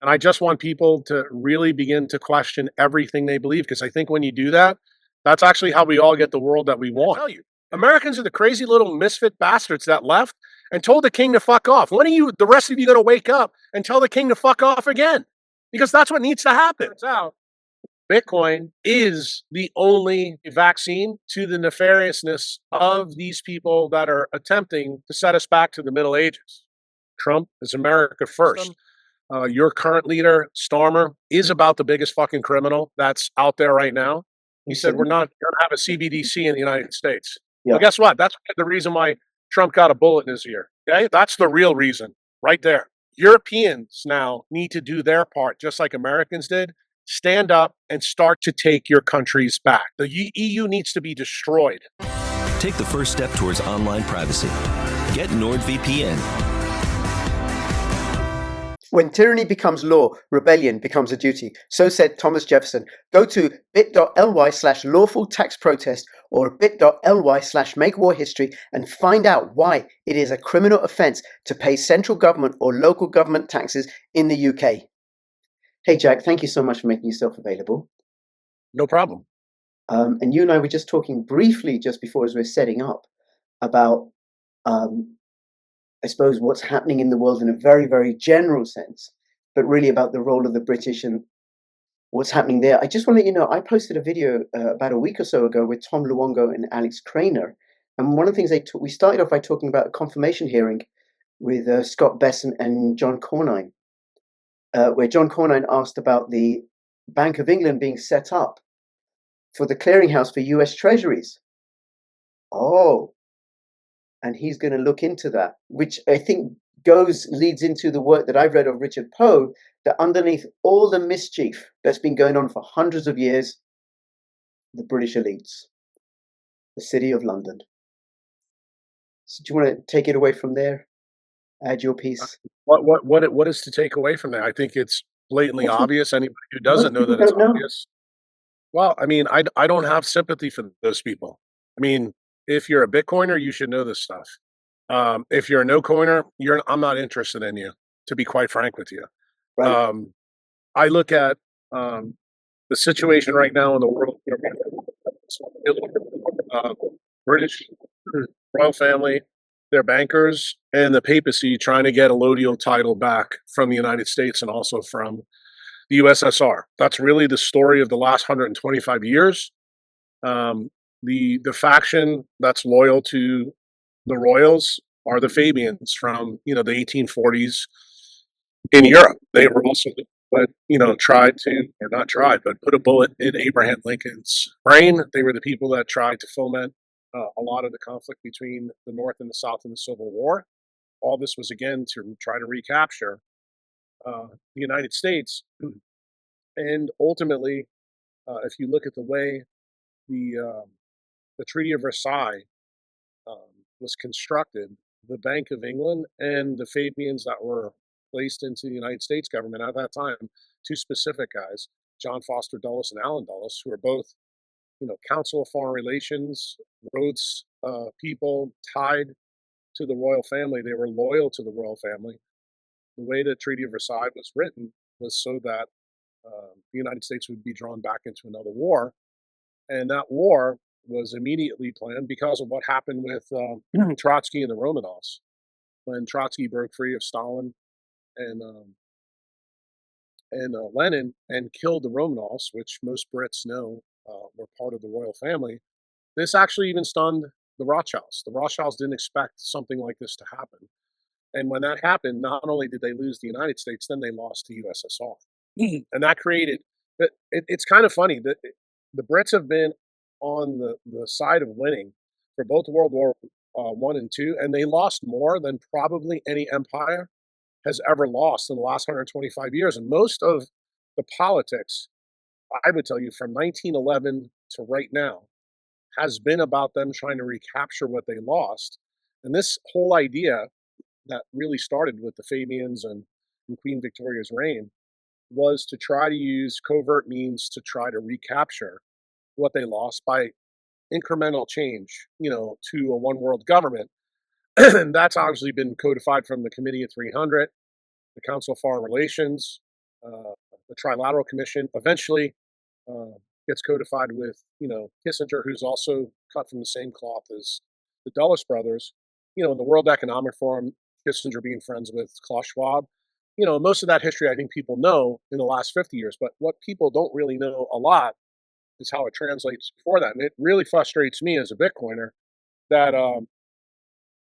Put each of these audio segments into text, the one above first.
And I just want people to really begin to question everything they believe, because I think when you do that, that's actually how we all get the world that we want. I tell you, Americans are the crazy little misfit bastards that left and told the king to fuck off. When are you, the rest of you, going to wake up and tell the king to fuck off again? Because that's what needs to happen. Turns out Bitcoin is the only vaccine to the nefariousness of these people that are attempting to set us back to the Middle Ages. Trump is America first. Your current leader, Starmer, is about the biggest fucking criminal that's out there right now. He said, we're not going to have a CBDC in the United States. Yeah. Well, guess what? That's the reason why Trump got a bullet in his ear. Okay? That's the real reason right there. Europeans now need to do their part, just like Americans did. Stand up and start to take your countries back. The EU needs to be destroyed. Take the first step towards online privacy. Get NordVPN. When tyranny becomes law, rebellion becomes a duty. So said Thomas Jefferson. Go to bit.ly/lawful tax protest or bit.ly/make war history and find out why it is a criminal offence to pay central government or local government taxes in the UK. Hey, Jack, thank you so much for making yourself available. No problem. And you and I were just talking briefly just before as we're setting up about I suppose, what's happening in the world in a very, very general sense, but really about the role of the British and what's happening there. I just want to let you know, I posted a video about a week or so ago with Tom Luongo and Alex Craner. And one of the things we started off by talking about a confirmation hearing with Scott Besson and John Cornyn, where John Cornyn asked about the Bank of England being set up for the clearinghouse for US Treasuries. Oh, and he's going to look into that, which I think leads into the work that I've read of Richard Poe, that underneath all the mischief that's been going on for hundreds of years, the British elites, the City of London. So do you want to take it away from there? Add your piece. What is to take away from that? I think it's blatantly obvious. Anybody who doesn't know that it's obvious. Well, I mean, I don't have sympathy for those people. I mean, if you're a Bitcoiner, you should know this stuff. If you're a no coiner, I'm not interested in you, to be quite frank with you. Right. I look at the situation right now in the world. British royal family, their bankers, and the papacy trying to get a allodial title back from the United States and also from the USSR. That's really the story of the last 125 years. The faction that's loyal to the royals are the Fabians from the 1840s in Europe. They were also tried to, or not tried, but put a bullet in Abraham Lincoln's brain. They were the people that tried to foment a lot of the conflict between the North and the South in the Civil War. All this was again to try to recapture the United States, and ultimately, if you look at the way the Treaty of Versailles was constructed, the Bank of England and the Fabians that were placed into the United States government at that time, two specific guys, John Foster Dulles and Allen Dulles, who were both, Council of Foreign Relations, Rhodes people tied to the royal family. They were loyal to the royal family. The way the Treaty of Versailles was written was so that the United States would be drawn back into another war, and that war was immediately planned because of what happened with Trotsky and the Romanovs. When Trotsky broke free of Stalin and Lenin and killed the Romanovs, which most Brits know were part of the royal family, this actually even stunned the Rothschilds. The Rothschilds didn't expect something like this to happen. And when that happened, not only did they lose the United States, then they lost the USSR. And that created, it's kind of funny that the Brits have been on the side of winning for both World War I and II, and they lost more than probably any empire has ever lost in the last 125 years. And most of the politics, I would tell you, from 1911 to right now, has been about them trying to recapture what they lost. And this whole idea that really started with the Fabians and Queen Victoria's reign was to try to use covert means to try to recapture what they lost by incremental change, to a one world government. And that's obviously been codified from the Committee of 300, the Council of Foreign Relations, the Trilateral Commission. Eventually, uh, gets codified with Kissinger, who's also cut from the same cloth as the Dulles brothers. In the World Economic Forum, Kissinger being friends with Klaus Schwab. Most of that history I think people know in the last 50 years, but what people don't really know a lot is how it translates before that. And it really frustrates me as a Bitcoiner that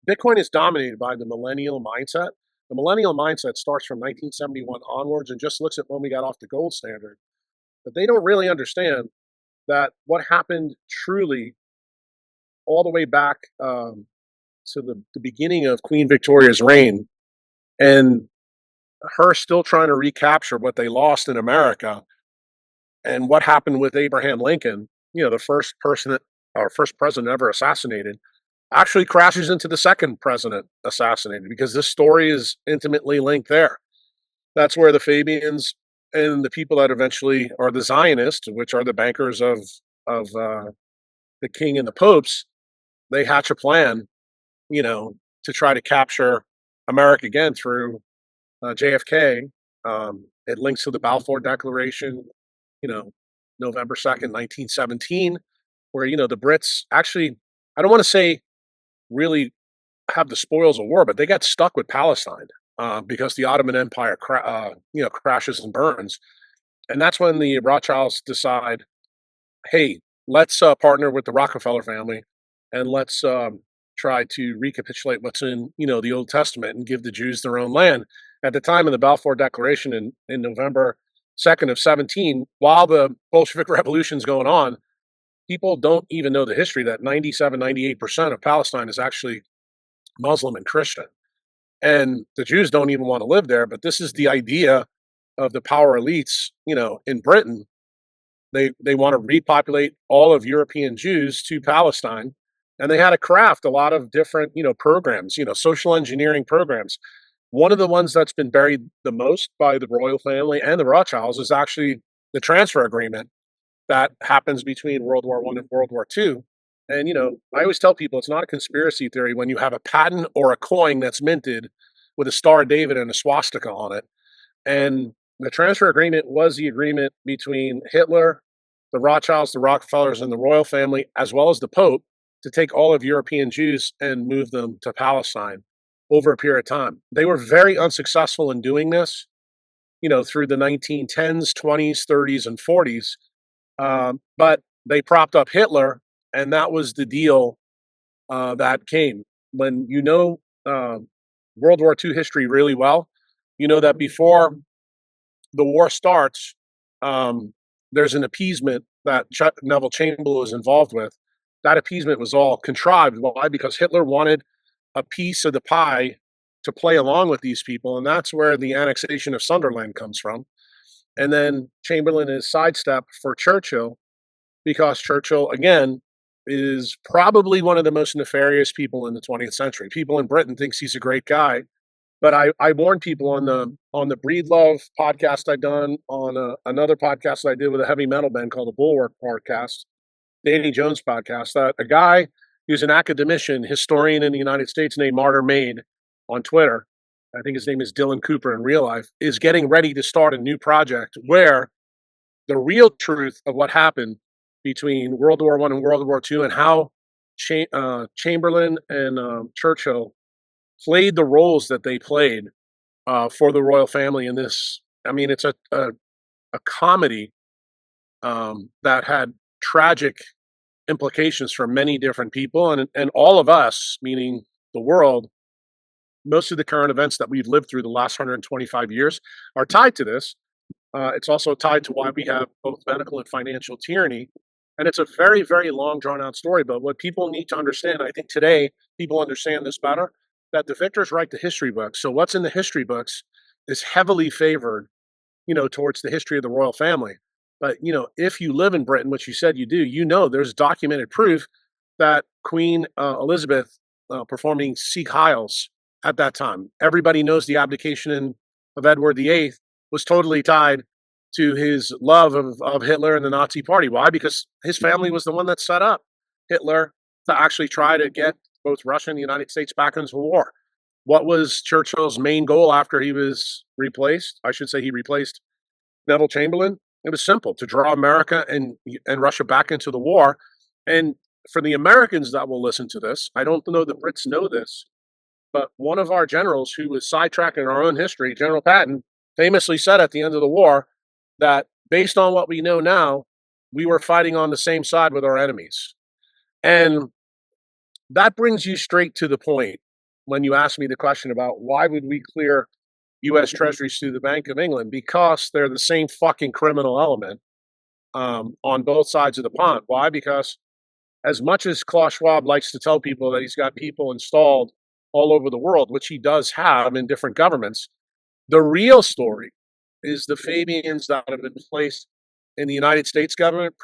Bitcoin is dominated by the millennial mindset. The millennial mindset starts from 1971 onwards and just looks at when we got off the gold standard. But they don't really understand that what happened truly all the way back to the beginning of Queen Victoria's reign and her still trying to recapture what they lost in America and what happened with Abraham Lincoln, the first person that, or first president ever assassinated, actually crashes into the second president assassinated because this story is intimately linked there. That's where the Fabians and the people that eventually are the Zionists, which are the bankers of the king and the popes, they hatch a plan, to try to capture America again through JFK. It links to the Balfour Declaration, you know, November 2nd, 1917, where, the Brits actually, I don't want to say really have the spoils of war, but they got stuck with Palestine because the Ottoman Empire, crashes and burns. And that's when the Rothschilds decide, hey, let's partner with the Rockefeller family and let's try to recapitulate what's in, the Old Testament and give the Jews their own land. At the time of the Balfour Declaration in November 2nd of 17, while the Bolshevik Revolution's going on, people don't even know the history that 98% of Palestine is actually Muslim and Christian. And the Jews don't even want to live there. But this is the idea of the power elites, in Britain. They want to repopulate all of European Jews to Palestine. And they had to craft a lot of different, programs, social engineering programs. One of the ones that's been buried the most by the royal family and the Rothschilds is actually the transfer agreement that happens between World War I and World War II. And, I always tell people it's not a conspiracy theory when you have a patent or a coin that's minted with a Star of David and a swastika on it. And the transfer agreement was the agreement between Hitler, the Rothschilds, the Rockefellers, and the royal family, as well as the Pope, to take all of European Jews and move them to Palestine over a period of time. They were very unsuccessful in doing this, through the 1910s, 20s, 30s, and 40s. But they propped up Hitler, and that was the deal that came. When World War II history really well, you know that before the war starts, there's an appeasement that Neville Chamberlain was involved with. That appeasement was all contrived. Why? Because Hitler wanted a piece of the pie to play along with these people, and that's where the annexation of Sunderland comes from. And then Chamberlain is sidestepped for Churchill because Churchill, again, is probably one of the most nefarious people in the 20th century. People in Britain thinks he's a great guy, but I warn people on the Breed Love podcast I've done, on another podcast I did with a heavy metal band called the Bulwark podcast, Danny Jones podcast, that a guy who's an academician, historian in the United States named Martyr Made on Twitter, I think his name is Dylan Cooper in real life, is getting ready to start a new project where the real truth of what happened between World War I and World War II and how Chamberlain and Churchill played the roles that they played for the royal family in this. I mean, it's a comedy that had tragic implications for many different people, and all of us, meaning the world. Most of the current events that we've lived through the last 125 years are tied to this. It's also tied to why we have both medical and financial tyranny. And it's a very, very long, drawn out story. But what people need to understand, I think today people understand this better, that the victors write the history books. So what's in the history books is heavily favored, towards the history of the royal family. But, if you live in Britain, which you said you do, there's documented proof that Queen Elizabeth performing Sikh Hiles at that time. Everybody knows the abdication of Edward VIII was totally tied to his love of Hitler and the Nazi Party. Why? Because his family was the one that set up Hitler to actually try to get both Russia and the United States back into war. What was Churchill's main goal after he was replaced? I should say he replaced Neville Chamberlain. It was simple to draw America and Russia back into the war. And for the Americans that will listen to this, I don't know the Brits know this, but one of our generals who was sidetracking our own history, General Patton, famously said at the end of the war that based on what we know now, we were fighting on the same side with our enemies. And that brings you straight to the point when you ask me the question about why would we clear U.S. Treasuries through the Bank of England? Because they're the same fucking criminal element on both sides of the pond. Why? Because as much as Klaus Schwab likes to tell people that he's got people installed all over the world, which he does have in different governments, the real story is the Fabians that have been placed in the United States government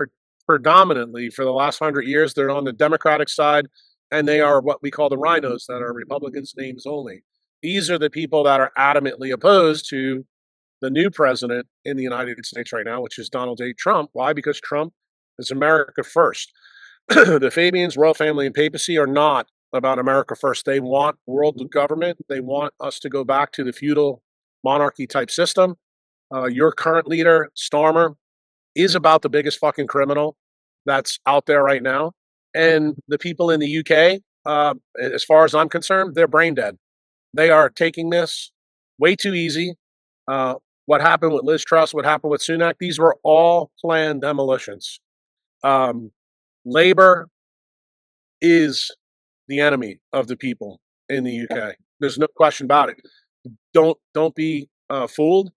predominantly for the last 100 years. They're on the Democratic side, and they are what we call the rhinos, that are Republicans' names only. These are the people that are adamantly opposed to the new president in the United States right now, which is Donald J. Trump. Why? Because Trump is America first. The Fabians, royal family, and papacy are not about America first. They want world government. They want us to go back to the feudal monarchy type system. Your current leader, Starmer, is about the biggest fucking criminal that's out there right now. And the people in the UK, as far as I'm concerned, they're brain dead. They are taking this way too easy. What happened with Liz Truss, what happened with Sunak, these were all planned demolitions. Labor is the enemy of the people in the UK. There's no question about it. Don't be fooled.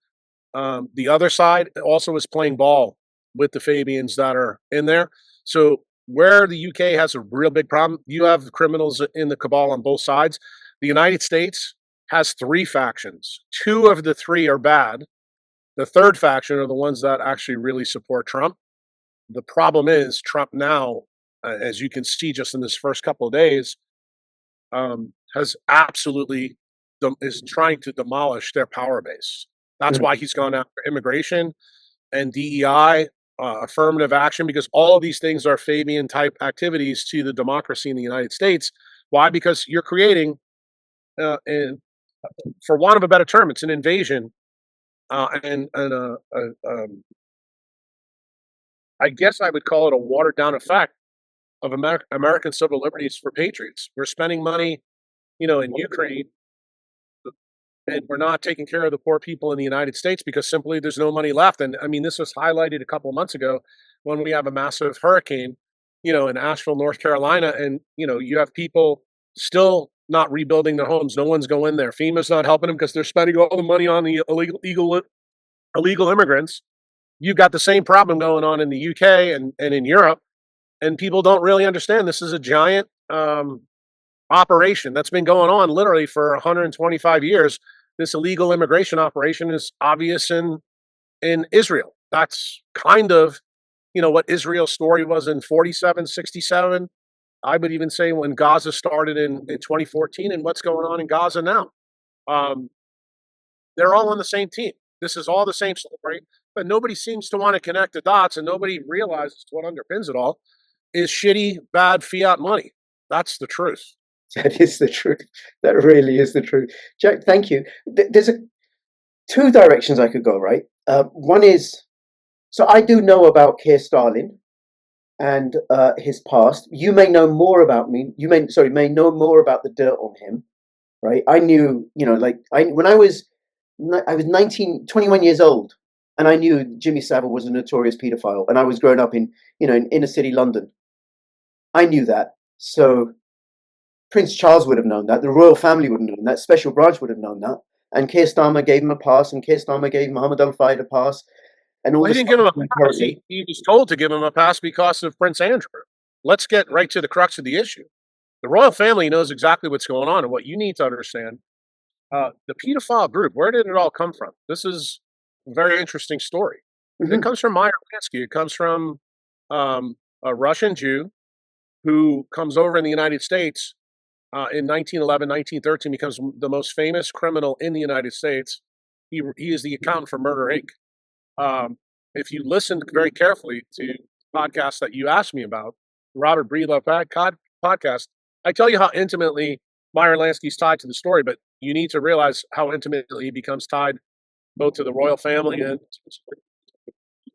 The other side also is playing ball with the Fabians that are in there. So where the UK has a real big problem, you have criminals in the cabal on both sides. The United States has 3 factions. 2 of the 3 are bad. The third faction are the ones that actually really support Trump. The problem is Trump now, as you can see just in this first couple of days, has absolutely is trying to demolish their power base. That's why he's gone after immigration and DEI, affirmative action, because all of these things are Fabian type activities to the democracy in the United States. Why? Because you're creating, and for want of a better term, it's an invasion, and I guess I would call it a watered down effect of American civil liberties for patriots. We're spending money, in Ukraine, and we're not taking care of the poor people in the United States because simply there's no money left. And I mean, this was highlighted a couple of months ago when we have a massive hurricane, in Asheville, North Carolina, and you have people still not rebuilding their homes. No one's going there. FEMA's not helping them because they're spending all the money on the illegal immigrants. You've got the same problem going on in the UK and in Europe, and people don't really understand this is a giant operation that's been going on literally for 125 years. This illegal immigration operation is obvious in Israel. That's kind of, what Israel's story was in 47, 67. I would even say when Gaza started in 2014 and what's going on in Gaza now. They're all on the same team. This is all the same story, but nobody seems to want to connect the dots, and nobody realizes what underpins it all is shitty, bad fiat money. That's the truth. That is the truth. That really is the truth. Jack, thank you. There's 2 directions I could go, right? One is, so I do know about Keir Starlin and his past. You may know more about me. You may know more about the dirt on him, right? I knew, when I was 21 years old, and I knew Jimmy Savile was a notorious paedophile, and I was growing up in inner city London. I knew that. So Prince Charles would have known that. The royal family would have known that. Special branch would have known that. And Keir Starmer gave him a pass, and Keir Starmer gave Mohammed al-Fayed a pass. And all he didn't give him a pass. He was told to give him a pass because of Prince Andrew. Let's get right to the crux of the issue. The royal family knows exactly what's going on, and what you need to understand, the pedophile group, where did it all come from? This is a very interesting story. It comes from Meyer Lansky. It comes from a Russian Jew who comes over in the United States in 1911, 1913, becomes the most famous criminal in the United States. He is the accountant for Murder Inc. If you listen very carefully to the podcast that you asked me about, Robert Breedlove podcast, I tell you how intimately Meyer Lansky's tied to the story, but you need to realize how intimately he becomes tied both to the royal family and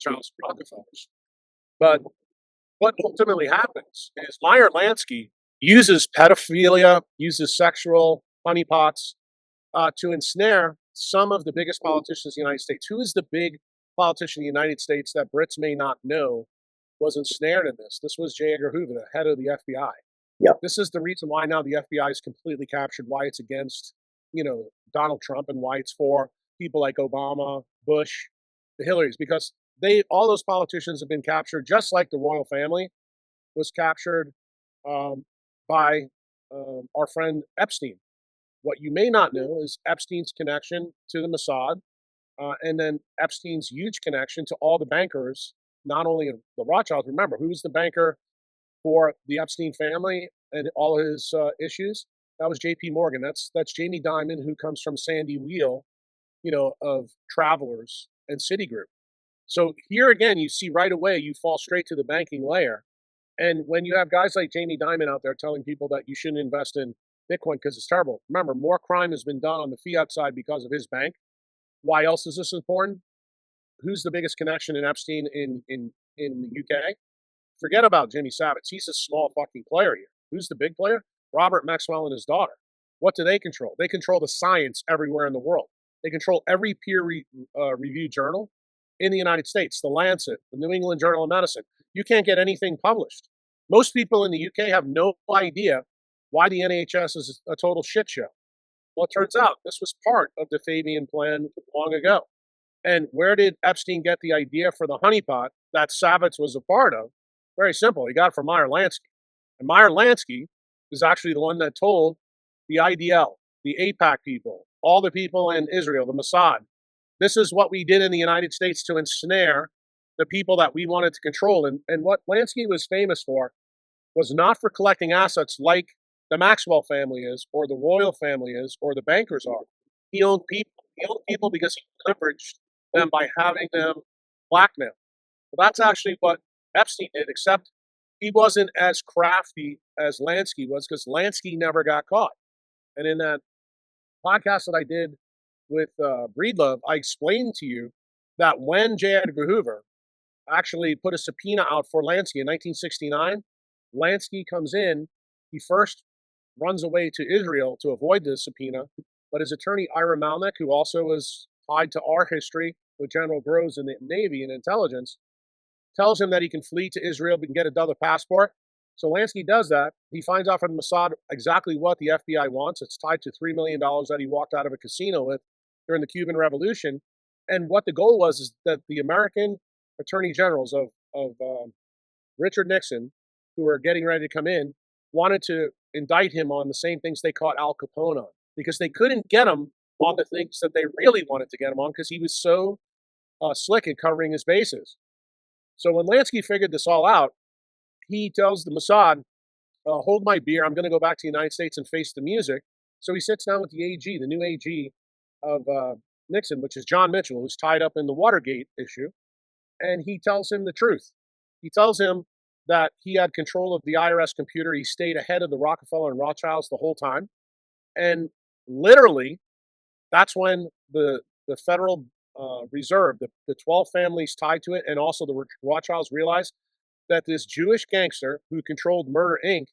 Rothschilds and Rockefellers. But what ultimately happens is Meyer Lansky uses pedophilia, uses sexual honeypots to ensnare some of the biggest politicians in the United States. Who is the big politician in the United States that Brits may not know was ensnared in this? This was J. Edgar Hoover, the head of the FBI. Yep. This is the reason why now the FBI is completely captured, why it's against, Donald Trump, and why it's for people like Obama, Bush, the Hillarys, because all those politicians have been captured, just like the royal family was captured by our friend Epstein. What you may not know is Epstein's connection to the Mossad, and then Epstein's huge connection to all the bankers, not only the Rothschilds. Remember, who was the banker for the Epstein family and all his issues? That was J.P. Morgan. That's Jamie Dimon, who comes from Sandy Wheel, of Travelers and Citigroup. So here again, you see right away, you fall straight to the banking layer. And when you have guys like Jamie Dimon out there telling people that you shouldn't invest in Bitcoin because it's terrible. Remember, more crime has been done on the fiat side because of his bank. Why else is this important? Who's the biggest connection in Epstein in the UK? Forget about Jimmy Savitz. He's a small fucking player here. Who's the big player? Robert Maxwell and his daughter. What do they control? They control the science everywhere in the world. They control every peer-reviewed journal in the United States, the Lancet, the New England Journal of Medicine. You can't get anything published. Most people in the UK have no idea why the NHS is a total shit show. Well, it turns out this was part of the Fabian plan long ago. And where did Epstein get the idea for the honeypot that Savitz was a part of? Very simple. He got it from Meyer Lansky. And Meyer Lansky is actually the one that told the IDL, the AIPAC people, all the people in Israel, the Mossad, this is what we did in the United States to ensnare the people that we wanted to control. And what Lansky was famous for was not for collecting assets like the Maxwell family is, or the royal family is, or the bankers are. He owned people. He owned people because he leveraged them by having them blackmailed. But that's actually what Epstein did, except he wasn't as crafty as Lansky was, because Lansky never got caught. And in that podcast that I did with Breedlove, I explained to you that when J. Edgar Hoover actually put a subpoena out for Lansky in 1969, Lansky comes in. He first runs away to Israel to avoid the subpoena, but his attorney, Ira Malnick, who also was tied to our history with General Groves in the Navy and intelligence, tells him that he can flee to Israel and get another passport. So Lansky does that. He finds out from Mossad exactly what the FBI wants. It's tied to $3 million that he walked out of a casino with during the Cuban Revolution. And what the goal was is that the American attorney generals of Richard Nixon, who were getting ready to come in, wanted to indict him on the same things they caught Al Capone on, because they couldn't get him on the things that they really wanted to get him on, because he was so slick at covering his bases. So when Lansky figured this all out, he tells the Mossad, hold my beer, I'm going to go back to the United States and face the music. So he sits down with the AG, the new AG of Nixon, which is John Mitchell, who's tied up in the Watergate issue, and he tells him the truth. He tells him that he had control of the IRS computer. He stayed ahead of the Rockefeller and Rothschilds the whole time. And literally, that's when the Federal Reserve, the 12 families tied to it, and also the Rothschilds realized that this Jewish gangster who controlled Murder Inc.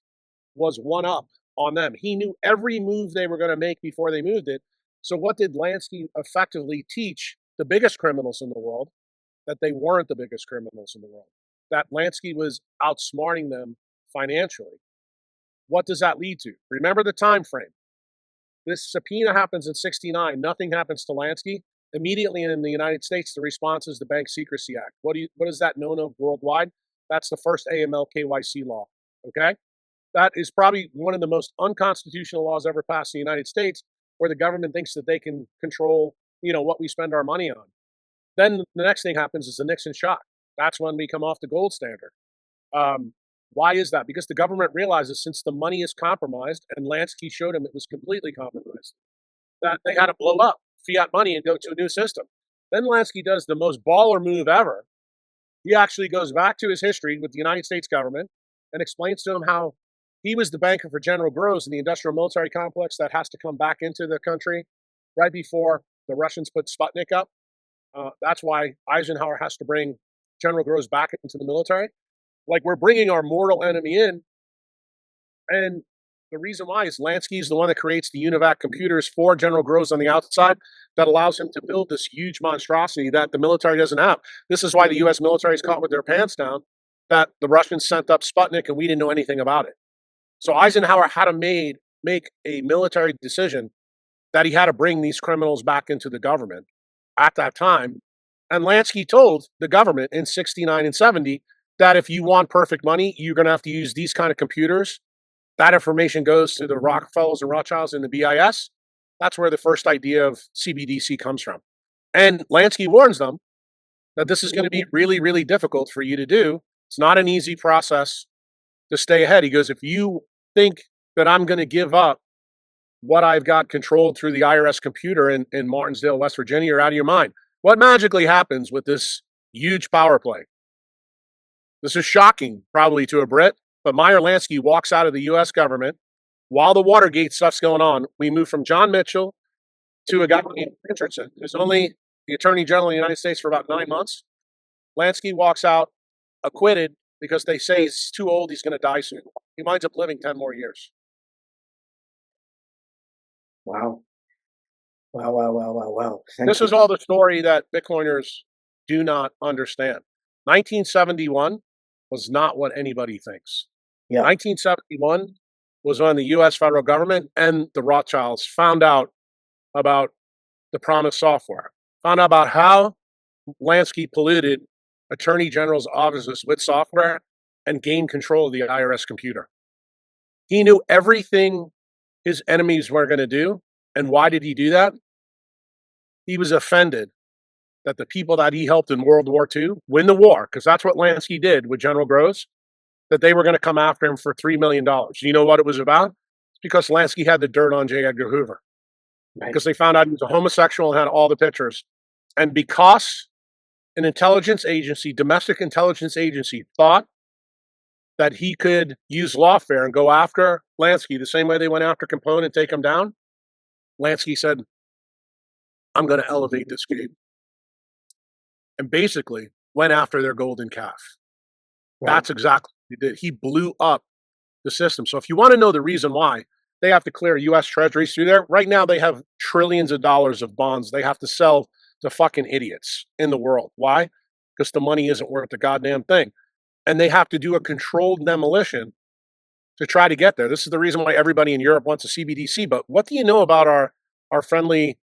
was one up on them. He knew every move they were going to make before they moved it. So what did Lansky effectively teach the biggest criminals in the world? That they weren't the biggest criminals in the world. That Lansky was outsmarting them financially. What does that lead to? Remember the time frame. This subpoena happens in 69. Nothing happens to Lansky. Immediately in the United States, the response is the Bank Secrecy Act. What is that known of worldwide? That's the first AML KYC law. Okay? That is probably one of the most unconstitutional laws ever passed in the United States, where the government thinks that they can control, what we spend our money on. Then the next thing happens is the Nixon shock. That's when we come off the gold standard. Why is that? Because the government realizes, since the money is compromised, and Lansky showed him it was completely compromised, that they had to blow up fiat money and go to a new system. Then Lansky does the most baller move ever. He actually goes back to his history with the United States government and explains to him how he was the banker for General Groves in the industrial military complex that has to come back into the country right before the Russians put Sputnik up. That's why Eisenhower has to bring General Groves back into the military. Like, we're bringing our mortal enemy in, and the reason why is Lansky is the one that creates the UNIVAC computers for General Groves on the outside that allows him to build this huge monstrosity that the military doesn't have. This is why the U.S. military is caught with their pants down, that the Russians sent up Sputnik and we didn't know anything about it. So Eisenhower had to make a military decision that he had to bring these criminals back into the government at that time. And Lansky told the government in 69 and 70 that if you want perfect money, you're going to have to use these kind of computers. That information goes to the Rockefellers and Rothschilds and the BIS. That's where the first idea of CBDC comes from. And Lansky warns them that this is going to be really, really difficult for you to do. It's not an easy process to stay ahead. He goes, if you think that I'm going to give up what I've got controlled through the IRS computer in Martinsdale, West Virginia, you're out of your mind. What magically happens with this huge power play? This is shocking, probably to a Brit, but Meyer Lansky walks out of the U.S. government while the Watergate stuff's going on. We move from John Mitchell to a guy named Richardson, who's only the Attorney General of the United States for about 9 months. Lansky walks out acquitted because they say he's too old, he's going to die soon. He winds up living 10 more years. Wow. Wow. This is all the story that Bitcoiners do not understand. 1971 was not what anybody thinks. Yeah. 1971 was when the U.S. federal government and the Rothschilds found out about the promised software, found out about how Lansky polluted attorney general's offices with software and gained control of the IRS computer. He knew everything his enemies were going to do. And why did he do that? He was offended that the people that he helped in World War II win the war, because that's what Lansky did with General Groves, that they were going to come after him for $3 million. You know what it was about? It's because Lansky had the dirt on J. Edgar Hoover. Right. Because they found out he was a homosexual and had all the pictures. And because an intelligence agency, domestic intelligence agency, thought that he could use lawfare and go after Lansky the same way they went after Capone and take him down, Lansky said, I'm going to elevate this game. And basically went after their golden calf. Right. That's exactly what he did. He blew up the system. So if you want to know the reason why they have to clear U.S. treasuries through there, right now they have trillions of dollars of bonds they have to sell to fucking idiots in the world. Why? Because the money isn't worth the goddamn thing. And they have to do a controlled demolition to try to get there. This is the reason why everybody in Europe wants a CBDC. But what do you know about our friendly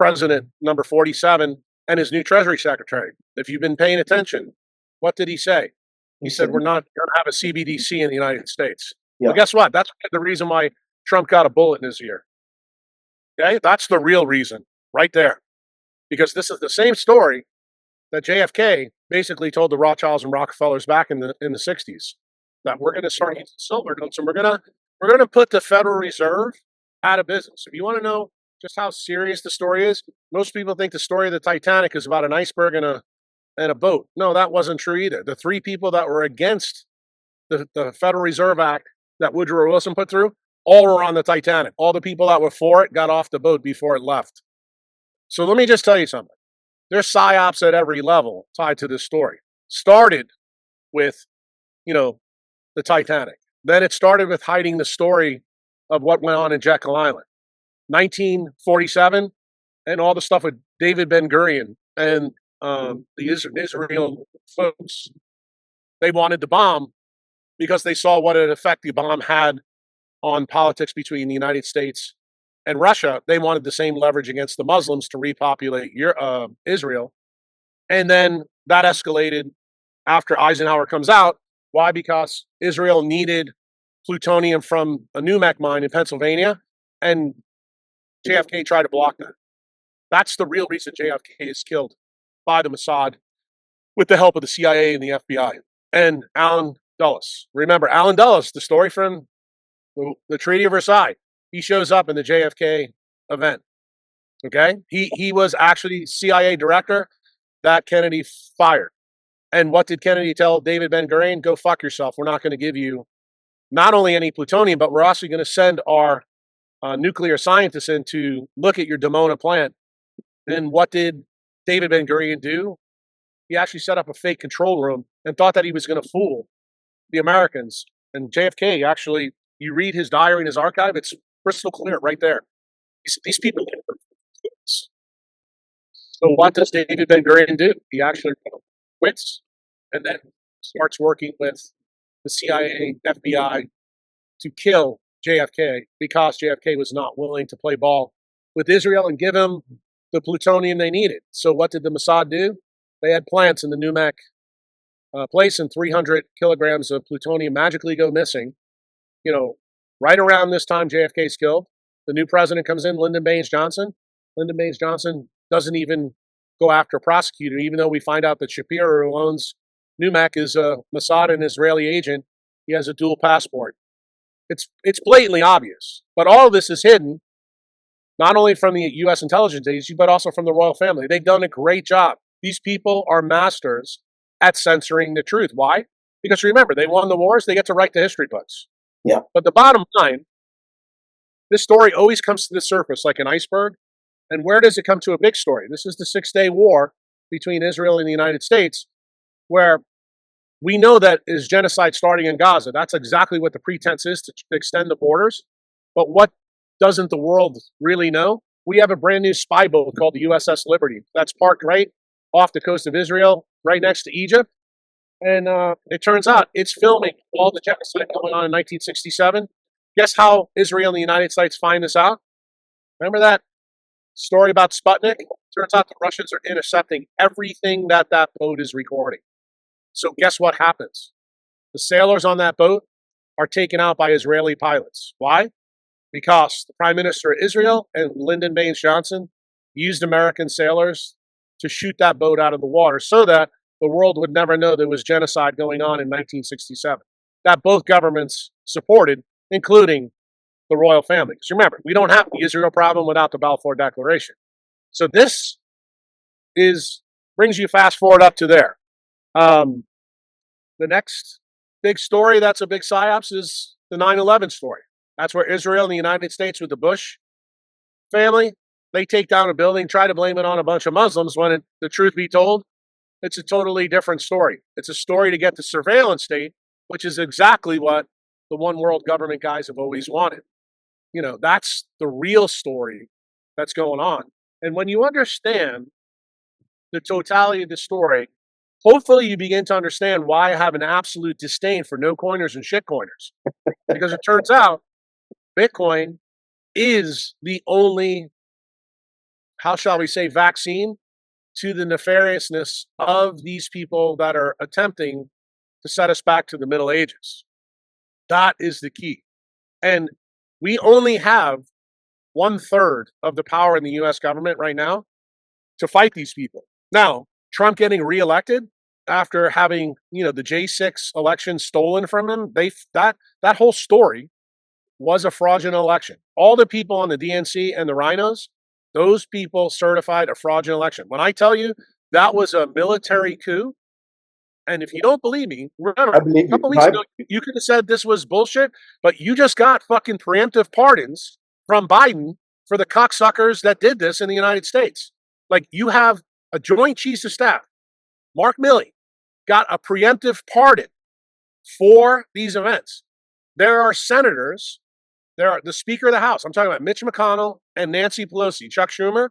president, number 47, and his new Treasury Secretary? If you've been paying attention, what did he say? He said, we're not going to have a CBDC in the United States. Yeah. Well, guess what? That's the reason why Trump got a bullet in his ear. Okay? That's the real reason right there. Because this is the same story that JFK basically told the Rothschilds and Rockefellers back in the 60s, that we're going to start using silver notes and we're going to put the Federal Reserve out of business. If you want to know just how serious the story is, most people think the story of the Titanic is about an iceberg and a boat. No, that wasn't true either. The three people that were against the Federal Reserve Act that Woodrow Wilson put through, all were on the Titanic. All the people that were for it got off the boat before it left. So let me just tell you something. There's psyops at every level tied to this story. Started with, the Titanic. Then it started with hiding the story of what went on in Jekyll Island. 1947 and all the stuff with David Ben-Gurion and the Israel folks. They wanted the bomb because they saw what an effect the bomb had on politics between the United States and Russia. They wanted the same leverage against the Muslims to repopulate Israel. And then that escalated after Eisenhower comes out. Why? Because Israel needed plutonium from a NUMEC mine in Pennsylvania, and JFK tried to block that. That's the real reason JFK is killed by the Mossad with the help of the CIA and the FBI. And Allen Dulles. Remember, Allen Dulles, the story from the Treaty of Versailles. He shows up in the JFK event. Okay? He was actually CIA director that Kennedy fired. And what did Kennedy tell David Ben-Gurion? Go fuck yourself. We're not going to give you not only any plutonium, but we're also going to send our nuclear scientists in to look at your Dimona plant. And what did David Ben-Gurion do? He actually set up a fake control room and thought that he was going to fool the Americans. And JFK actually, you read his diary in his archive, it's crystal clear right there. These people. So what does David Ben Gurion do? He actually quits and then starts working with the CIA, FBI to kill JFK because JFK was not willing to play ball with Israel and give him the plutonium they needed. So what did the Mossad do? They had plants in the Numak place, and 300 kilograms of plutonium magically go missing. Right around this time JFK's killed, the new president comes in, Lyndon Baines Johnson. Lyndon Baines Johnson doesn't even go after a prosecutor, even though we find out that Shapiro, who owns Numak, is a Mossad and Israeli agent. He has a dual passport. It's blatantly obvious. But all of this is hidden, not only from the U.S. intelligence agency, but also from the royal family. They've done a great job. These people are masters at censoring the truth. Why? Because remember, they won the wars, they get to write the history books. Yeah. But the bottom line, this story always comes to the surface like an iceberg. And where does it come to a big story? This is the 6-day war between Israel and the United States, where we know that is genocide starting in Gaza. That's exactly what the pretense is, to extend the borders. But what doesn't the world really know? We have a brand new spy boat called the USS Liberty that's parked right off the coast of Israel, right next to Egypt. And it turns out it's filming all the genocide going on in 1967. Guess how Israel and the United States find this out? Remember that story about Sputnik? Turns out the Russians are intercepting everything that boat is recording. So guess what happens? The sailors on that boat are taken out by Israeli pilots. Why? Because the Prime Minister of Israel and Lyndon Baines Johnson used American sailors to shoot that boat out of the water so that the world would never know there was genocide going on in 1967. That both governments supported, including the royal family. Because remember, we don't have the Israel problem without the Balfour Declaration. So this brings you fast forward up to there. The next big story that's a big psyops is the 9/11 story. That's where Israel and the United States with the Bush family, they take down a building, try to blame it on a bunch of Muslims when the truth be told, it's a totally different story. It's a story to get the surveillance state, which is exactly what the one world government guys have always wanted. That's the real story that's going on. And when you understand the totality of the story, hopefully you begin to understand why I have an absolute disdain for no coiners and shit coiners. Because it turns out Bitcoin is the only, how shall we say, vaccine to the nefariousness of these people that are attempting to set us back to the Middle Ages. That is the key. And we only have 1/3 of the power in the U.S. government right now to fight these people. Now, Trump getting reelected after having, the J6 election stolen from him, that whole story was a fraudulent election. All the people on the DNC and the rhinos, those people certified a fraudulent election. When I tell you that was a military coup, and if you don't believe me, remember, a couple weeks ago, you could have said this was bullshit, but you just got fucking preemptive pardons from Biden for the cocksuckers that did this in the United States. Like, you have a Joint Chiefs of Staff, Mark Milley, got a preemptive pardon for these events. There are senators, there are the Speaker of the House, I'm talking about Mitch McConnell and Nancy Pelosi, Chuck Schumer,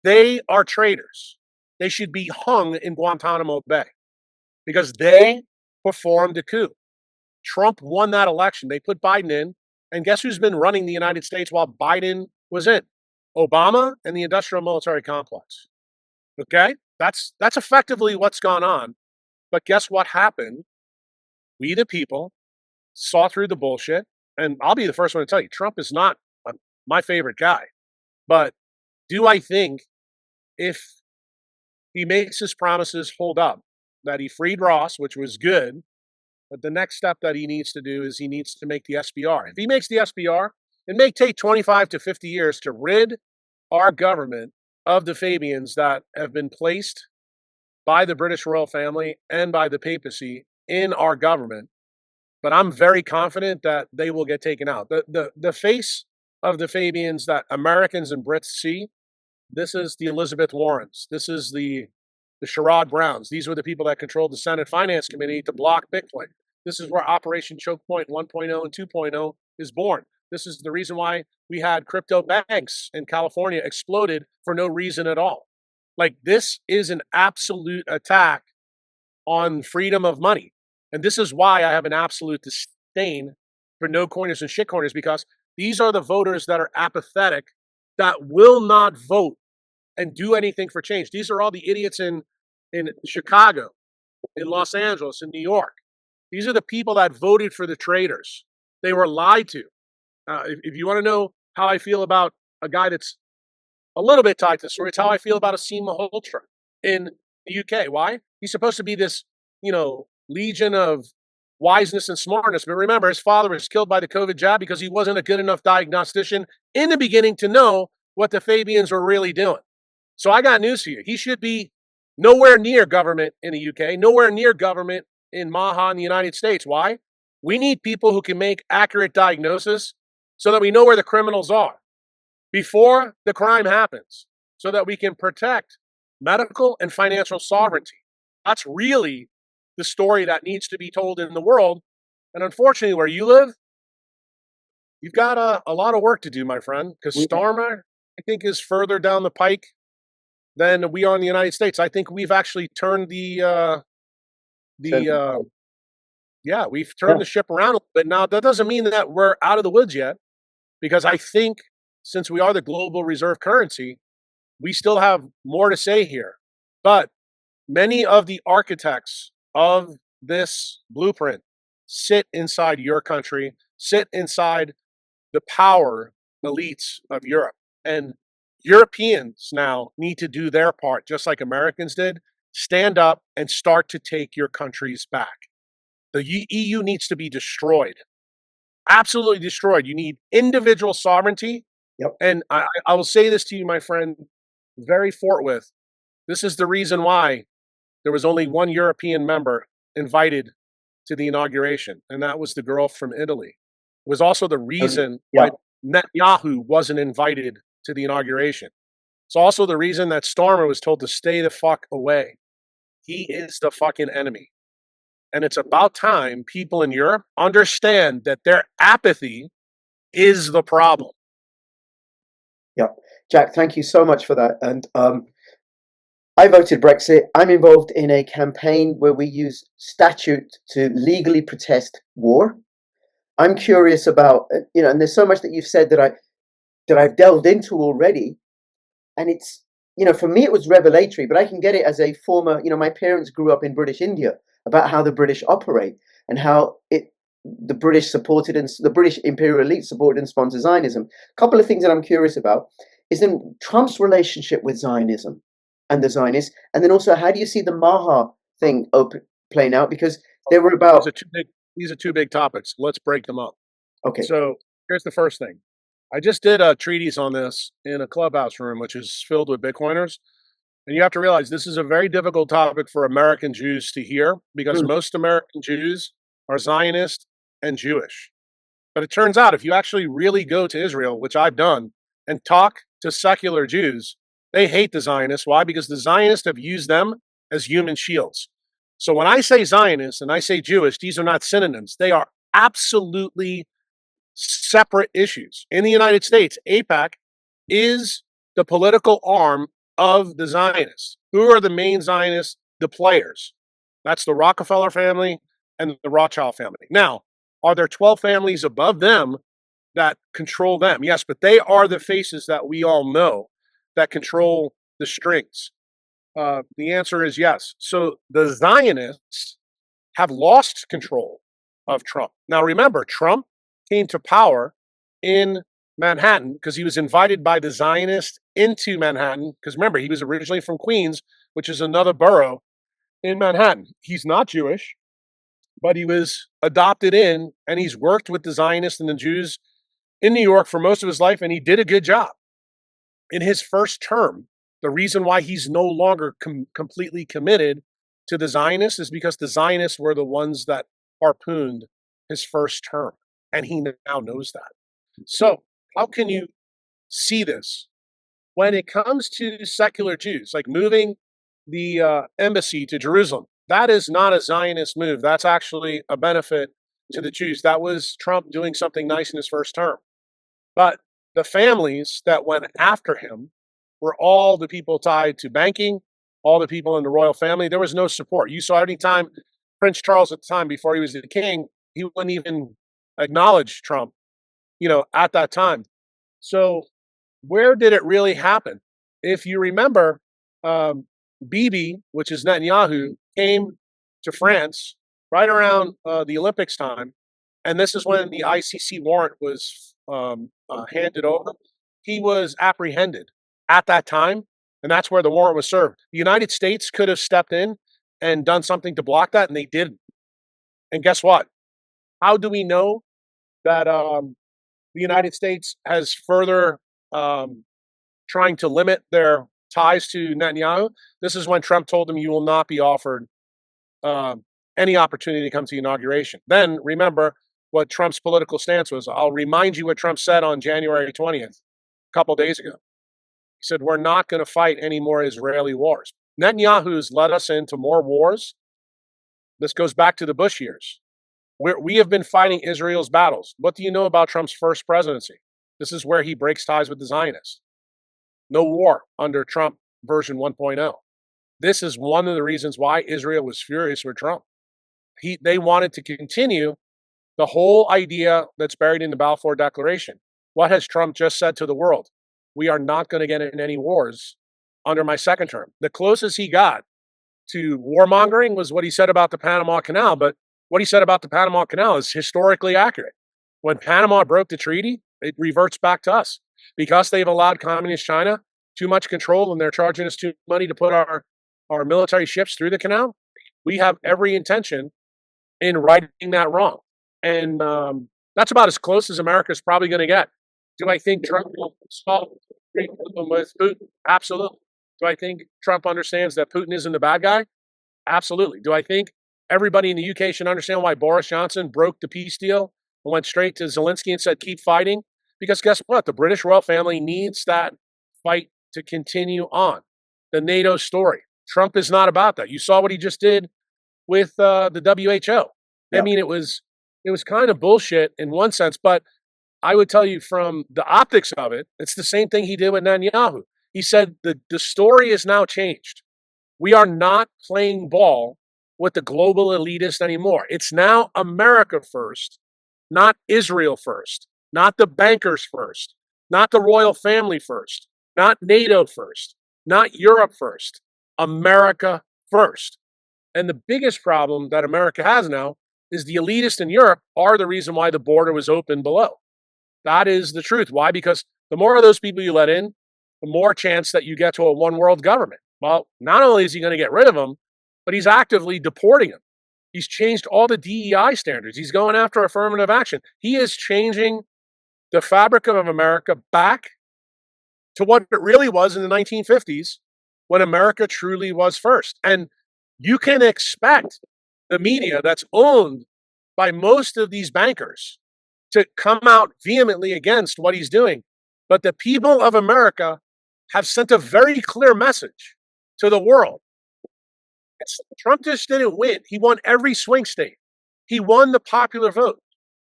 they are traitors. They should be hung in Guantanamo Bay because they performed a coup. Trump won that election. They put Biden in, and guess who's been running the United States while Biden was in? Obama and the industrial military complex. Okay? That's effectively what's gone on. But guess what happened? We, the people, saw through the bullshit. And I'll be the first one to tell you, Trump is not my favorite guy. But do I think if he makes his promises hold up, that he freed Ross, which was good, but the next step that he needs to do is he needs to make the SPR. If he makes the SPR, it may take 25 to 50 years to rid our government of the Fabians that have been placed by the British royal family and by the papacy in our government. But I'm very confident that they will get taken out. The face of the Fabians that Americans and Brits see, this is the Elizabeth Warrens. This is the the Sherrod Browns. These were the people that controlled the Senate Finance Committee to block Bitcoin. This is where Operation Choke Point 1.0 and 2.0 is born. This is the reason why we had crypto banks in California exploded for no reason at all. Like, this is an absolute attack on freedom of money. And this is why I have an absolute disdain for no coiners and shit coiners, because these are the voters that are apathetic, that will not vote and do anything for change. These are all the idiots in Chicago, in Los Angeles, in New York. These are the people that voted for the traitors. They were lied to. If you want to know how I feel about a guy that's a little bit tied to the story, it's how I feel about Asim Malhotra in the UK. Why? He's supposed to be this, legion of wiseness and smartness. But remember, his father was killed by the COVID jab because he wasn't a good enough diagnostician in the beginning to know what the Fabians were really doing. So I got news for you. He should be nowhere near government in the UK, nowhere near government in Maha in the United States. Why? We need people who can make accurate diagnosis so that we know where the criminals are before the crime happens, so that we can protect medical and financial sovereignty. That's really the story that needs to be told in the world. And unfortunately, where you live, you've got a lot of work to do, my friend, because Starmer, I think, is further down the pike than we are in the United States. I think we've actually turned we've turned the ship around a little bit. Now, that doesn't mean that we're out of the woods yet, because I think since we are the global reserve currency, we still have more to say here. But many of the architects of this blueprint sit inside your country, sit inside the power elites of Europe. And Europeans now need to do their part, just like Americans did. Stand up and start to take your countries back. The EU needs to be destroyed. Absolutely destroyed. You need individual sovereignty. Yep. And I will say this to you, my friend, very forthwith. This is the reason why there was only one European member invited to the inauguration, and that was the girl from Italy. It was also the reason why Netanyahu wasn't invited to the inauguration. It's also the reason that Starmer was told to stay the fuck away. He is the fucking enemy. And it's about time people in Europe understand that their apathy is the problem. Yeah. Jack, thank you so much for that. And I voted Brexit. I'm involved in a campaign where we use statute to legally protest war. I'm curious about, and there's so much that you've said that I've delved into already. And it's, for me, it was revelatory, but I can get it as a former, my parents grew up in British India, about how the British operate and how the British supported and the British imperial elite supported and sponsored Zionism. A couple of things that I'm curious about is then Trump's relationship with Zionism and the Zionists, and then also how do you see the Maha thing playing out? Because they were about these are two big topics. Let's break them up. Okay. So here's the first thing. I just did a treatise on this in a clubhouse room, which is filled with Bitcoiners. And you have to realize this is a very difficult topic for American Jews to hear, because most American Jews are Zionist and Jewish. But it turns out if you actually really go to Israel, which I've done, and talk to secular Jews, they hate the Zionists. Why? Because the Zionists have used them as human shields. So when I say Zionist and I say Jewish, these are not synonyms. They are absolutely separate issues. In the United States, AIPAC is the political arm of the Zionists. Who are the main Zionists? The players. That's the Rockefeller family and the Rothschild family. Now, are there 12 families above them that control them? Yes, but they are the faces that we all know that control the strings. The answer is yes. So the Zionists have lost control of Trump. Now, remember, Trump came to power in Manhattan because he was invited by the Zionists into Manhattan. Because remember, he was originally from Queens, which is another borough in Manhattan. He's not Jewish, but he was adopted in, and he's worked with the Zionists and the Jews in New York for most of his life, and he did a good job. In his first term, the reason why he's no longer completely committed to the Zionists is because the Zionists were the ones that harpooned his first term, and he now knows that. So how can you see this? When it comes to secular Jews, like moving the embassy to Jerusalem. That is not a Zionist move. That's actually a benefit to the Jews. That was Trump doing something nice in his first term. But the families that went after him were all the people tied to banking, all the people in the royal family. There was no support. You saw any time Prince Charles at the time, before he was the king, he wouldn't even acknowledge Trump, at that time. So where did it really happen? If you remember, Bibi, which is Netanyahu, came to France right around the Olympics time, and this is when the ICC warrant was handed over. He was apprehended at that time, and that's where the warrant was served. The United States could have stepped in and done something to block that, and they didn't. And guess what? How do we know that the United States has further trying to limit their ties to Netanyahu? This is when Trump told them you will not be offered any opportunity to come to the inauguration. Then remember what Trump's political stance was. I'll remind you what Trump said on January 20th, a couple days ago. He said, we're not going to fight any more Israeli wars. Netanyahu's led us into more wars. This goes back to the Bush years. We have been fighting Israel's battles. What do you know about Trump's first presidency? This is where he breaks ties with the Zionists. No war under Trump version 1.0. This is one of the reasons why Israel was furious with Trump. They wanted to continue the whole idea that's buried in the Balfour Declaration. What has Trump just said to the world? We are not going to get in any wars under my second term. The closest he got to warmongering was what he said about the Panama Canal, but what he said about the Panama Canal is historically accurate. When Panama broke the treaty, it reverts back to us. Because they've allowed communist China too much control and they're charging us too much money to put our military ships through the canal, we have every intention in righting that wrong. And that's about as close as America's probably going to get. Do I think Trump will solve the problem with Putin? Absolutely. Do I think Trump understands that Putin isn't the bad guy? Absolutely. Do I think everybody in the UK should understand why Boris Johnson broke the peace deal and went straight to Zelensky and said, keep fighting? Because guess what? The British royal family needs that fight to continue on. The NATO story. Trump is not about that. You saw what he just did with the WHO. Yeah. I mean, it was kind of bullshit in one sense, but I would tell you from the optics of it, it's the same thing he did with Netanyahu. He said the story is now changed. We are not playing ball with the global elitist anymore. It's now America first, not Israel first, not the bankers first, not the royal family first, not NATO first, not Europe first, America first. And the biggest problem that America has now is the elitists in Europe are the reason why the border was open below. That is the truth. Why? Because the more of those people you let in, the more chance that you get to a one world government. Well, not only is he going to get rid of them, but he's actively deporting them. He's changed all the DEI standards. He's going after affirmative action. He is changing the fabric of America back to what it really was in the 1950s when America truly was first. And you can expect the media that's owned by most of these bankers to come out vehemently against what he's doing. But the people of America have sent a very clear message to the world. Trump just didn't win. He won every swing state. He won the popular vote.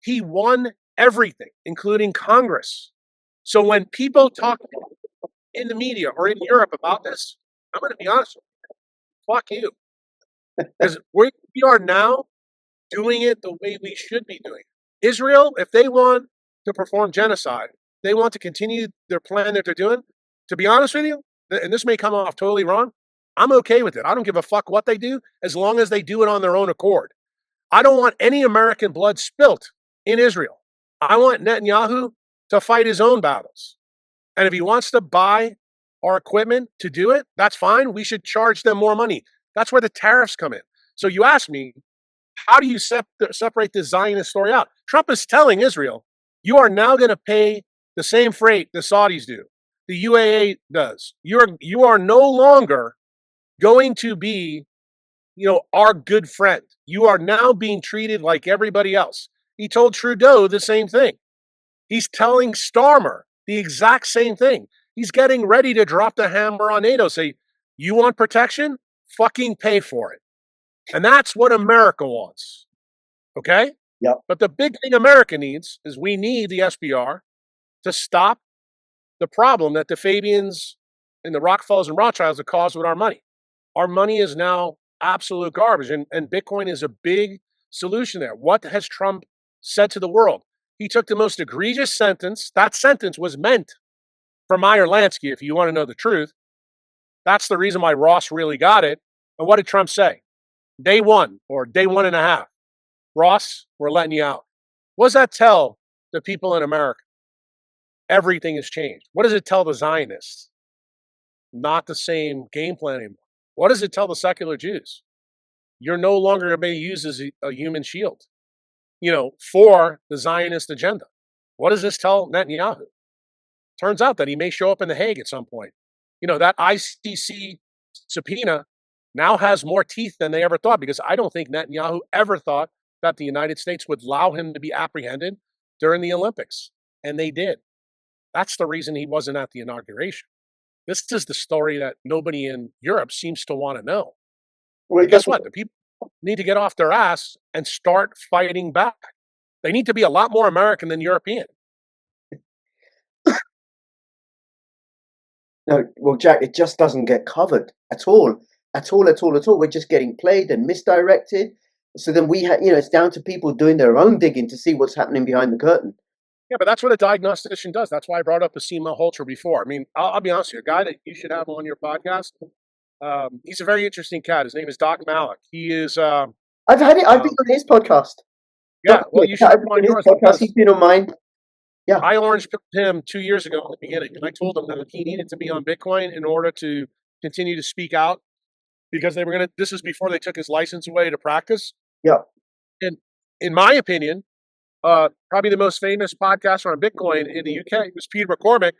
He won everything, including Congress. So when people talk in the media or in Europe about this, I'm going to be honest with you. Fuck you. Because we are now doing it the way we should be doing it. Israel, if they want to perform genocide, they want to continue their plan that they're doing, to be honest with you, and this may come off totally wrong, I'm okay with it. I don't give a fuck what they do as long as they do it on their own accord. I don't want any American blood spilt in Israel. I want Netanyahu to fight his own battles. And if he wants to buy our equipment to do it, that's fine. We should charge them more money. That's where the tariffs come in. So you ask me, how do you separate this Zionist story out? Trump is telling Israel, you are now going to pay the same freight the Saudis do, the UAE does. You are no longer going to be, our good friend. You are now being treated like everybody else. He told Trudeau the same thing. He's telling Starmer the exact same thing. He's getting ready to drop the hammer on NATO, say, You want protection? Fucking pay for it. And that's what America wants. Okay? Yep. But the big thing America needs is we need the SBR to stop the problem that the Fabians and the Rockefellers and Rothschilds have caused with our money. Our money is now absolute garbage, and Bitcoin is a big solution there. What has Trump said to the world? He took the most egregious sentence. That sentence was meant for Meyer Lansky, if you want to know the truth. That's the reason why Ross really got it. And what did Trump say? Day one or day 1.5. Ross, we're letting you out. What does that tell the people in America? Everything has changed. What does it tell the Zionists? Not the same game plan anymore. What does it tell the secular Jews? You're no longer going to be used as a human shield, for the Zionist agenda. What does this tell Netanyahu? Turns out that he may show up in The Hague at some point. That ICC subpoena now has more teeth than they ever thought, because I don't think Netanyahu ever thought that the United States would allow him to be apprehended during the Olympics. And they did. That's the reason he wasn't at the inauguration. This is the story that nobody in Europe seems to want to know. Well, Guess what? The people need to get off their ass and start fighting back. They need to be a lot more American than European. No, well, Jack, it just doesn't get covered at all. We're just getting played and misdirected. So then it's down to people doing their own digging to see what's happening behind the curtain. Yeah, but that's what a diagnostician does. That's why I brought up Asima Holter before. I mean, I'll be honest with you, a guy that you should have on your podcast. He's a very interesting cat. His name is Doc Malik. He is. I've had it. I've been on his podcast. Yeah, well, you should have him on yours. Podcast. He's been on mine. Yeah, I orange pilled him 2 years ago in the beginning, and I told him that he needed to be on Bitcoin in order to continue to speak out, because they were going to. This is before they took his license away to practice. Yeah, and in my opinion, probably the most famous podcaster on Bitcoin in the UK was Peter McCormick.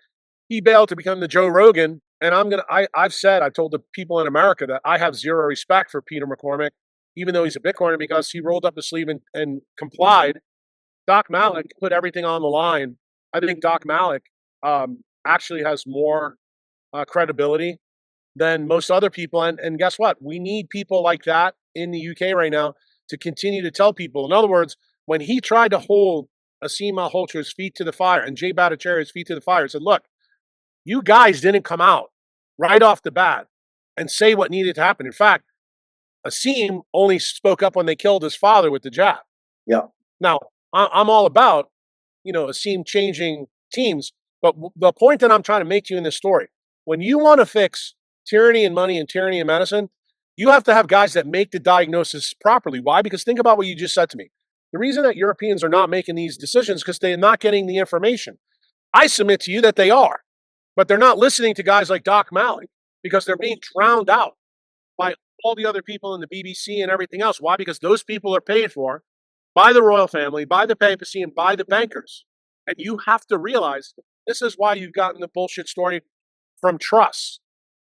He bailed to become the Joe Rogan, and I've told the people in America that I have zero respect for Peter McCormick, even though he's a Bitcoiner, because he rolled up his sleeve and complied. Doc Malik put everything on the line. I think Doc Malik actually has more credibility than most other people. And guess what? We need people like that in the UK right now to continue to tell people. In other words, when he tried to hold Asima Holter's feet to the fire and Jay Bhattacharya's feet to the fire, said, look, you guys didn't come out right off the bat and say what needed to happen. In fact, Asim only spoke up when they killed his father with the jab. Yeah. Now, I'm all about, Asim changing teams. But the point that I'm trying to make to you in this story, when you want to fix tyranny and money and tyranny and medicine, you have to have guys that make the diagnosis properly. Why? Because think about what you just said to me. The reason that Europeans are not making these decisions is because they're not getting the information. I submit to you that they are, but they're not listening to guys like Doc Malik because they're being drowned out by all the other people in the BBC and everything else. Why? Because those people are paid for by the royal family, by the papacy, and by the bankers. And you have to realize this is why you've gotten the bullshit story from Truss,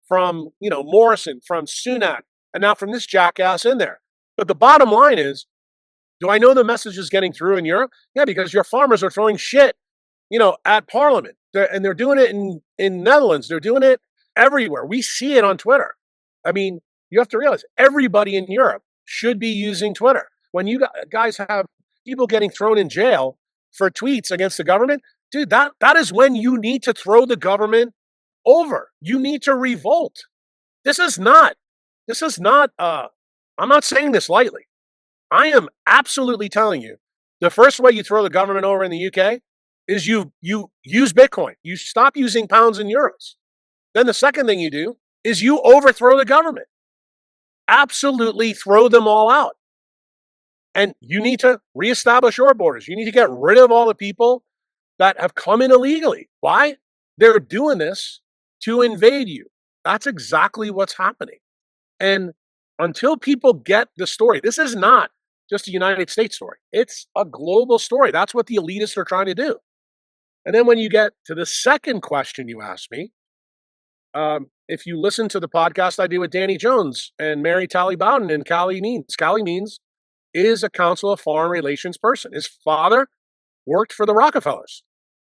from Morrison, from Sunak, and now from this jackass in there. But the bottom line is, do I know the message is getting through in Europe? Yeah, because your farmers are throwing shit, at Parliament. And they're doing it in Netherlands. They're doing it everywhere. We see it on Twitter. I mean, you have to realize everybody in Europe should be using Twitter. When you guys have people getting thrown in jail for tweets against the government, dude, that is when you need to throw the government over. You need to revolt. This is not, I'm not saying this lightly. I am absolutely telling you, the first way you throw the government over in the UK is you use Bitcoin. You stop using pounds and euros. Then the second thing you do is you overthrow the government. Absolutely throw them all out. And you need to reestablish your borders. You need to get rid of all the people that have come in illegally. Why? They're doing this to invade you. That's exactly what's happening. And until people get the story, this is not just a United States story. It's a global story. That's what the elitists are trying to do. And then when you get to the second question you asked me, if you listen to the podcast I do with Danny Jones and Mary Talley Bowden and Callie Means is a Council of Foreign Relations person. His father worked for the Rockefellers.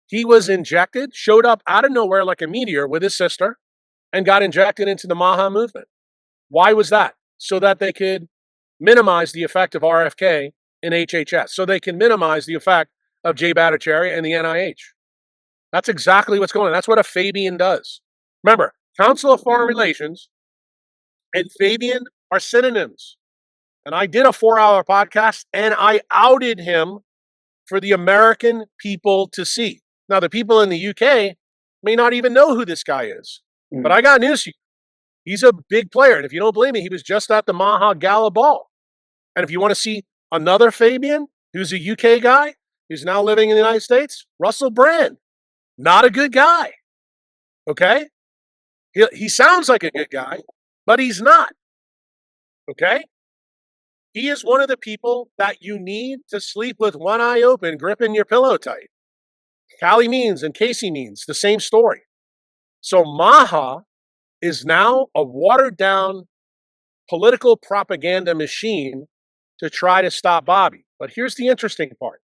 He was injected, showed up out of nowhere like a meteor with his sister, and got injected into the Maha movement. Why was that? So that they could minimize the effect of RFK in HHS, so they can minimize the effect of Jay Bhattacharya and the NIH. That's exactly what's going on. That's what a Fabian does. Remember, Council of Foreign Relations and Fabian are synonyms. And I did a 4-hour podcast and I outed him for the American people to see. Now, the people in the UK may not even know who this guy is. But I got news for you. He's a big player. And if you don't believe me, he was just at the Maha Gala Ball. And if you want to see another Fabian, who's a UK guy, who's now living in the United States, Russell Brand. Not a good guy. Okay? He sounds like a good guy, but he's not. Okay? He is one of the people that you need to sleep with one eye open, gripping your pillow tight. Callie Means and Casey Means, the same story. So Maha is now a watered-down political propaganda machine to try to stop Bobby. But here's the interesting part.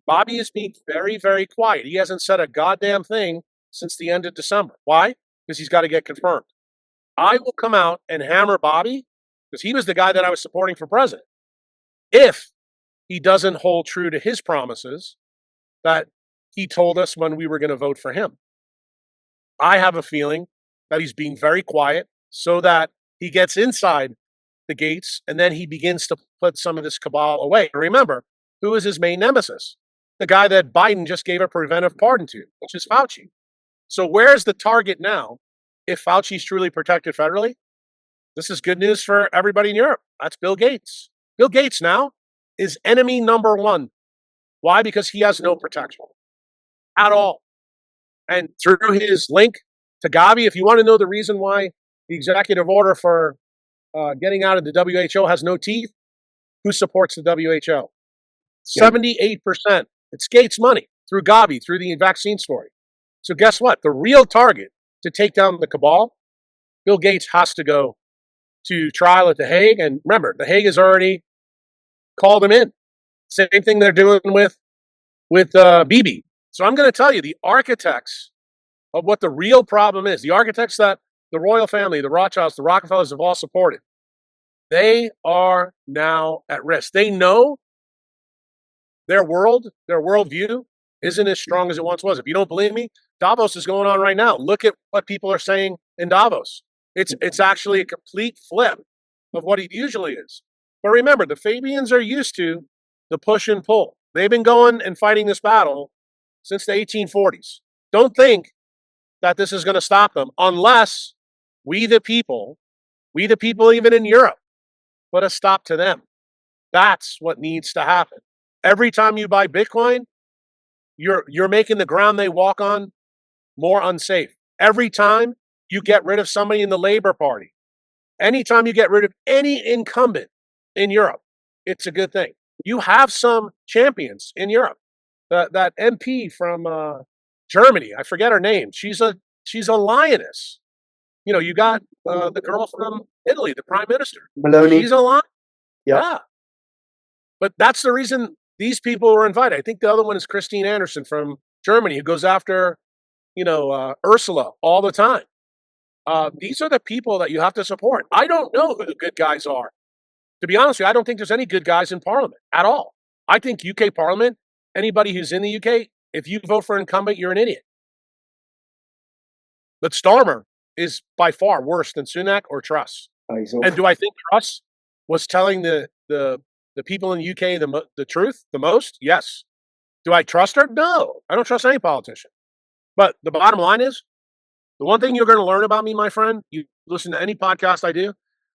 Bobby is being very, very quiet. He hasn't said a goddamn thing since the end of December. Why? Because he's got to get confirmed. I will come out and hammer Bobby because he was the guy that I was supporting for president. If he doesn't hold true to his promises that he told us when we were going to vote for him. I have a feeling that he's being very quiet so that he gets inside the gates and then he begins to put some of this cabal away. Remember, who is his main nemesis? The guy that Biden just gave a preventive pardon to, which is Fauci. So where's the target now if Fauci's truly protected federally? This is good news for everybody in Europe. That's Bill Gates. Bill Gates now is enemy number one. Why? Because he has no protection at all. And through his link to Gavi, if you want to know the reason why the executive order for getting out of the WHO has no teeth, who supports the WHO? 78%. It's Gates' money through Gavi, through the vaccine story. So guess what? The real target to take down the cabal, Bill Gates has to go to trial at The Hague. And remember, The Hague has already called him in. Same thing they're doing with Bibi. So I'm going to tell you, the architects of what the real problem is, the architects that the royal family, the Rothschilds, the Rockefellers have all supported, they are now at risk. They know their worldview isn't as strong as it once was. If you don't believe me, Davos is going on right now. Look at what people are saying in Davos. It's actually a complete flip of what it usually is. But remember, the Fabians are used to the push and pull. They've been going and fighting this battle since the 1840s. Don't think that this is going to stop them unless we the people even in Europe, put a stop to them. That's what needs to happen. Every time you buy Bitcoin, you're making the ground they walk on more unsafe. Every time you get rid of somebody in the Labor Party, anytime you get rid of any incumbent in Europe, it's a good thing. You have some champions in Europe. That MP from Germany, I forget her name. She's a lioness. You know, you got the girl from Italy, the prime minister. Meloni. She's a lion. Yep. Yeah. But that's the reason these people were invited. I think the other one is Christine Anderson from Germany, who goes after, Ursula all the time. These are the people that you have to support. I don't know who the good guys are. To be honest with you, I don't think there's any good guys in Parliament at all. I think UK Parliament, anybody who's in the UK, if you vote for an incumbent, you're an idiot. But Starmer is by far worse than Sunak or Truss. And do I think Truss was telling the people in the UK the truth the most? Yes. Do I trust her? No. I don't trust any politician. But the bottom line is, the one thing you're going to learn about me, my friend, you listen to any podcast I do,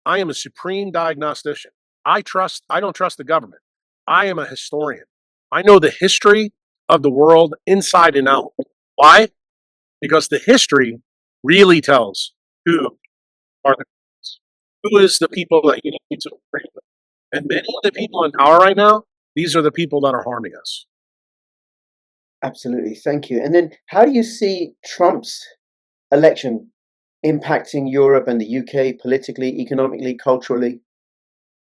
I am a supreme diagnostician. I don't trust the government. I am a historian. I know the history of the world inside and out. Why? Because the history really tells who are the who is the people that you need to agree with. And many of the people in power right now, these are the people that are harming us. Absolutely. Thank you. And then how do you see Trump's election impacting Europe and the UK politically, economically, culturally?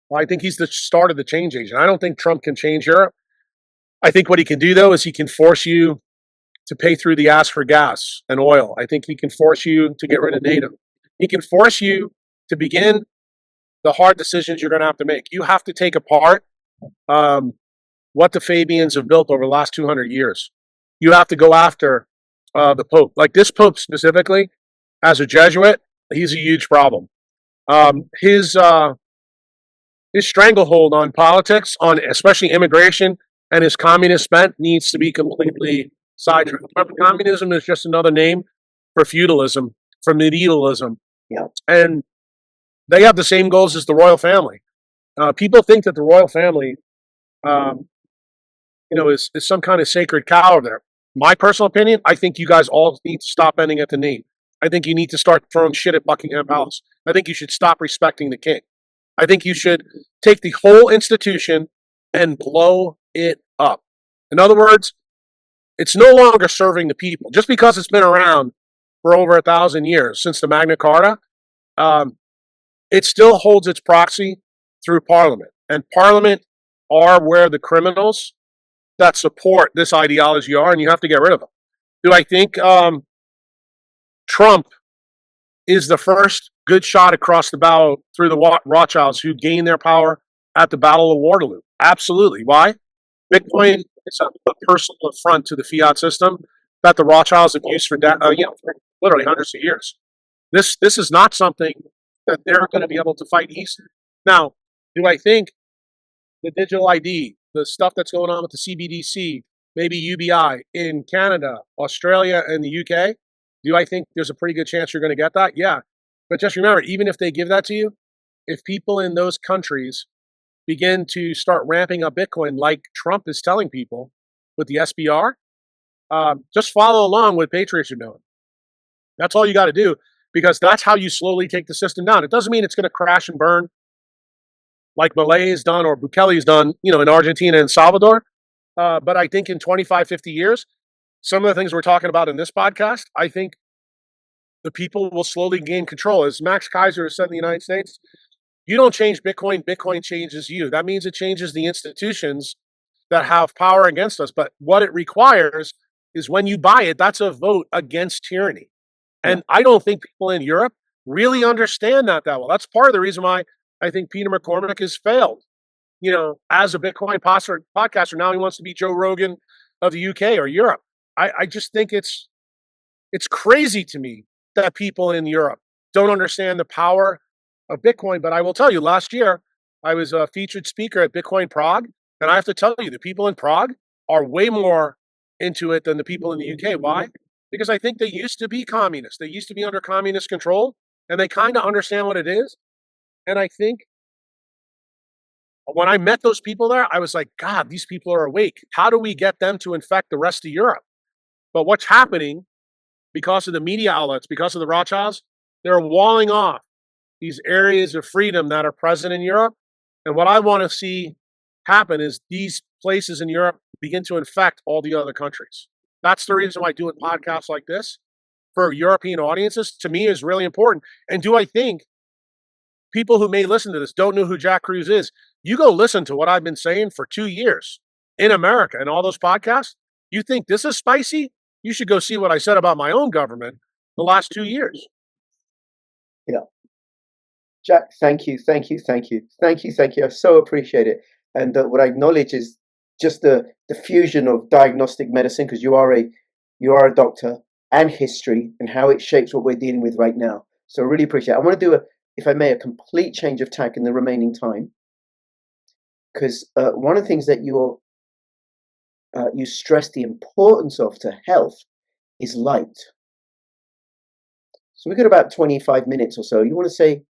Well, I think he's the start of the change agent. I don't think Trump can change Europe. I think what he can do, though, is he can force you to pay through the ass for gas and oil. I think he can force you to get rid of NATO. He can force you to begin the hard decisions you're going to have to make. You have to take apart what the Fabians have built over the last 200 years. You have to go after the Pope. Like this Pope specifically, as a Jesuit, he's a huge problem. His stranglehold on politics, on especially immigration, and his communist bent needs to be completely sidetracked. Remember, communism is just another name for feudalism, for medievalism. Yeah. And they have the same goals as the royal family. People think that the royal family, is some kind of sacred cow there. My personal opinion, I think you guys all need to stop bending at the knee. I think you need to start throwing shit at Buckingham Palace. I think you should stop respecting the king. I think you should take the whole institution and blow it up. In other words, it's no longer serving the people. Just because it's been around for over 1,000 years, since the Magna Carta, it still holds its proxy through Parliament. And Parliament are where the criminals that support this ideology are, and you have to get rid of them. Do I think Trump is the first good shot across the bow through the Rothschilds who gained their power at the Battle of Waterloo? Absolutely. Why? Bitcoin is a personal affront to the fiat system that the Rothschilds have used for literally hundreds of years. This is not something that they're going to be able to fight easily. Now, do I think the digital ID, the stuff that's going on with the CBDC, maybe UBI in Canada, Australia, and the UK, do I think there's a pretty good chance you're going to get that? Yeah. But just remember, even if they give that to you, if people in those countries begin to start ramping up Bitcoin like Trump is telling people with the SBR, just follow along with Patriots are doing. That's all you got to do, because that's how you slowly take the system down. It doesn't mean it's going to crash and burn like Malay's done or Bukele's done, in Argentina and Salvador. But I think in 25, 50 years, some of the things we're talking about in this podcast, I think the people will slowly gain control. As Max Kaiser has said in the United States, you don't change Bitcoin, Bitcoin changes you. That means it changes the institutions that have power against us. But what it requires is when you buy it, that's a vote against tyranny. And I don't think people in Europe really understand that well. That's part of the reason why I think Peter McCormick has failed, as a Bitcoin podcaster. Now he wants to be Joe Rogan of the UK or Europe. I just think it's crazy to me that people in Europe don't understand the power of Bitcoin. But I will tell you, last year, I was a featured speaker at Bitcoin Prague. And I have to tell you, the people in Prague are way more into it than the people in the UK. Why? Because I think they used to be communist. They used to be under communist control, and they kind of understand what it is. And I think when I met those people there, I was like, God, these people are awake. How do we get them to infect the rest of Europe? But what's happening, because of the media outlets, because of the Rothschilds, they're walling off these areas of freedom that are present in Europe. And what I want to see happen is these places in Europe begin to infect all the other countries. That's the reason why doing podcasts like this for European audiences, to me, is really important. And do I think people who may listen to this don't know who Jack Kruse is? You go listen to what I've been saying for 2 years in America and all those podcasts. You think this is spicy? You should go see what I said about my own government the last 2 years. Yeah. Jack, thank you. I so appreciate it. And what I acknowledge is just the fusion of diagnostic medicine, because you are a doctor, and history and how it shapes what we're dealing with right now. So I really appreciate it. I want to do if I may, a complete change of tack in the remaining time, because one of the things that you stress the importance of to health is light. So we've got about 25 minutes or so. You want to say?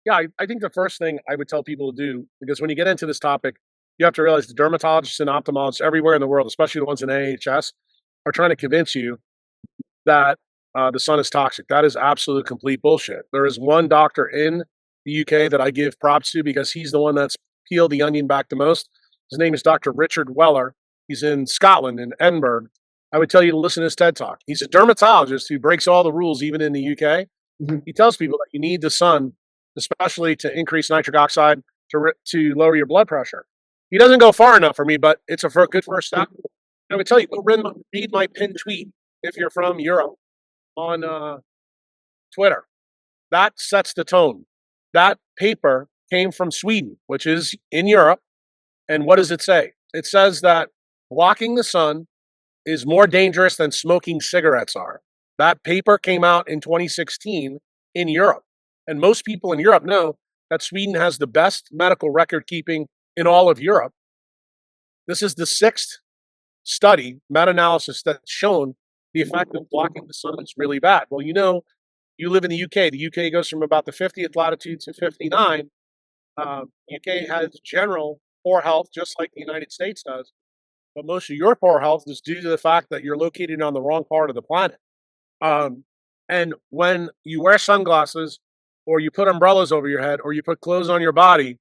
Yeah, I think the first thing I would tell people to do, because when you get into this topic, you have to realize the dermatologists and ophthalmologists everywhere in the world, especially the ones in AHS, are trying to convince you that the sun is toxic. That is absolute complete bullshit. There is one doctor in the UK that I give props to because he's the one that's peeled the onion back the most. His name is Dr. Richard Weller. He's in Scotland, in Edinburgh. I would tell you to listen to his TED Talk. He's a dermatologist who breaks all the rules, even in the UK. Mm-hmm. He tells people that you need the sun, especially to increase nitric oxide to lower your blood pressure. He doesn't go far enough for me, but it's a good first step. I would tell you, go read my pinned tweet if you're from Europe on Twitter. That sets the tone. That paper came from Sweden, which is in Europe. And what does it say? It says that blocking the sun is more dangerous than smoking cigarettes are. That paper came out in 2016 in Europe. And most people in Europe know that Sweden has the best medical record keeping in all of Europe. This is the sixth study, meta-analysis, that's shown the effect of blocking the sun is really bad. Well, you know, you live in the UK. The UK goes from about the 50th latitude to 59. UK has general poor health, just like the United States does. But most of your poor health is due to the fact that you're located on the wrong part of the planet. And when you wear sunglasses, or you put umbrellas over your head, or you put clothes on your body,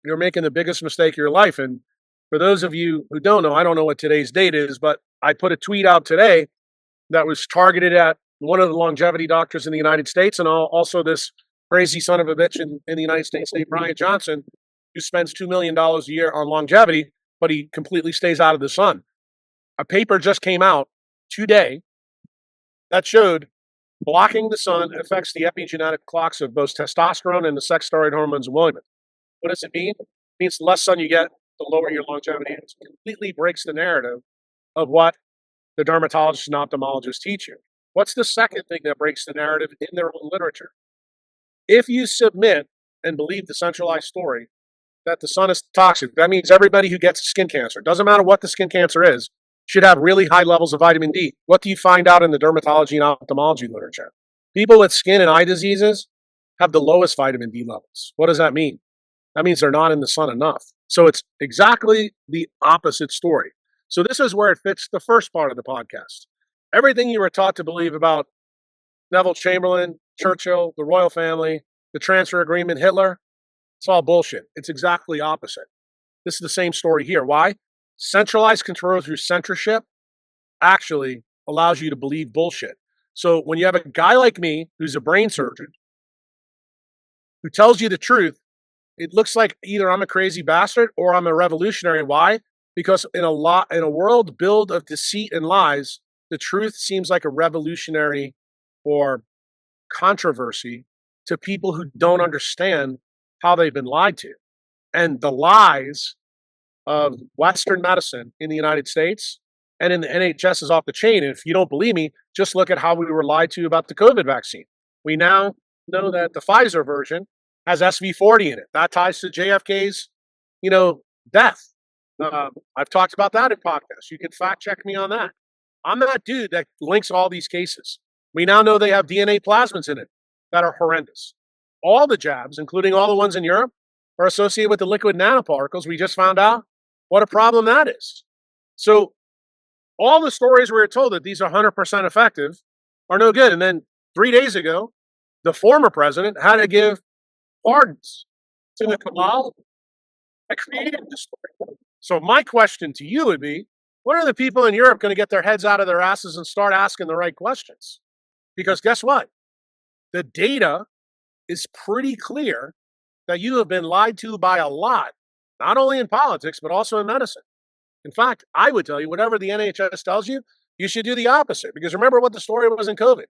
you're making the biggest mistake of your life. And for those of you who don't know, I don't know what today's date is, but I put a tweet out today that was targeted at one of the longevity doctors in the United States, and also this crazy son of a bitch in the United States named Brian Johnson, who spends $2 million a year on longevity, but he completely stays out of the sun. A paper just came out today that showed blocking the sun affects the epigenetic clocks of both testosterone and the sex steroid hormones in women. What does it mean? It means the less sun you get, the lower your longevity is. It completely breaks the narrative of what the dermatologists and ophthalmologists teach you. What's the second thing that breaks the narrative in their own literature? If you submit and believe the centralized story that the sun is toxic, that means everybody who gets skin cancer, doesn't matter what the skin cancer is, should have really high levels of vitamin D. What do you find out in the dermatology and ophthalmology literature? People with skin and eye diseases have the lowest vitamin D levels. What does that mean? That means they're not in the sun enough. So it's exactly the opposite story. So this is where it fits the first part of the podcast. Everything you were taught to believe about Neville Chamberlain, Churchill, the royal family, the transfer agreement, Hitler, it's all bullshit. It's exactly opposite. This is the same story here. Why? Centralized control through censorship actually allows you to believe bullshit. So when you have a guy like me, who's a brain surgeon, who tells you the truth, it looks like either I'm a crazy bastard or I'm a revolutionary. Why? Because in a world built of deceit and lies, the truth seems like a revolutionary or controversy to people who don't understand how they've been lied to. And the lies of Western medicine in the United States and in the NHS is off the chain. And if you don't believe me, just look at how we were lied to about the COVID vaccine. We now know that the Pfizer version has SV40 in it. That ties to JFK's, death. I've talked about that in podcasts. You can fact check me on that. I'm that dude that links all these cases. We now know they have DNA plasmids in it that are horrendous. All the jabs, including all the ones in Europe, are associated with the liquid nanoparticles. We just found out what a problem that is. So all the stories we were told that these are 100% effective are no good. And then 3 days ago, the former president had to give pardons to the cabal that created this story. So my question to you would be, when are the people in Europe going to get their heads out of their asses and start asking the right questions? Because guess what? The data is pretty clear that you have been lied to by a lot, not only in politics, but also in medicine. In fact, I would tell you, whatever the NHS tells you, you should do the opposite. Because remember what the story was in COVID.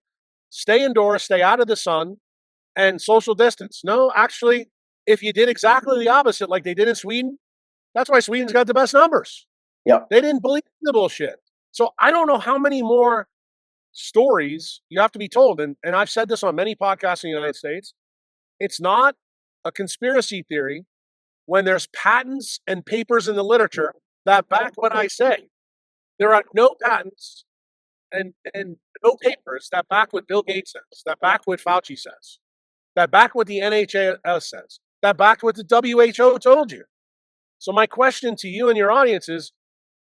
Stay indoors, stay out of the sun, and social distance. No, actually, if you did exactly the opposite, like they did in Sweden, that's why Sweden's got the best numbers. Yeah. They didn't believe the bullshit. So I don't know how many more stories you have to be told. And I've said this on many podcasts in the United States. It's not a conspiracy theory when there's patents and papers in the literature that back what I say. There are no patents and no papers that back what Bill Gates says, that back what Fauci says, that back what the NHS says, that back what the WHO told you. So my question to you and your audience is,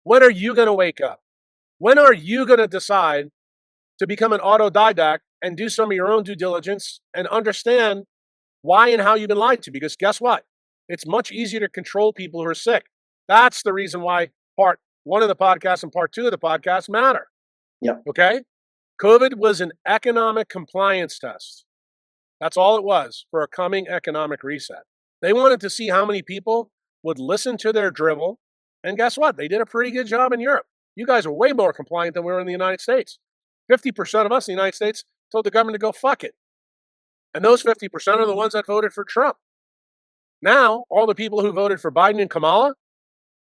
when are you going to wake up? When are you going to decide to become an autodidact and do some of your own due diligence and understand why and how you've been lied to? Because guess what? It's much easier to control people who are sick. That's the reason why part one of the podcasts and part two of the podcast matter. Yeah. Okay? COVID was an economic compliance test. That's all it was for a coming economic reset. They wanted to see how many people would listen to their drivel. And guess what? They did a pretty good job in Europe. You guys are way more compliant than we were in the United States. 50% of us in the United States told the government to go fuck it. And those 50% are the ones that voted for Trump. Now, all the people who voted for Biden and Kamala,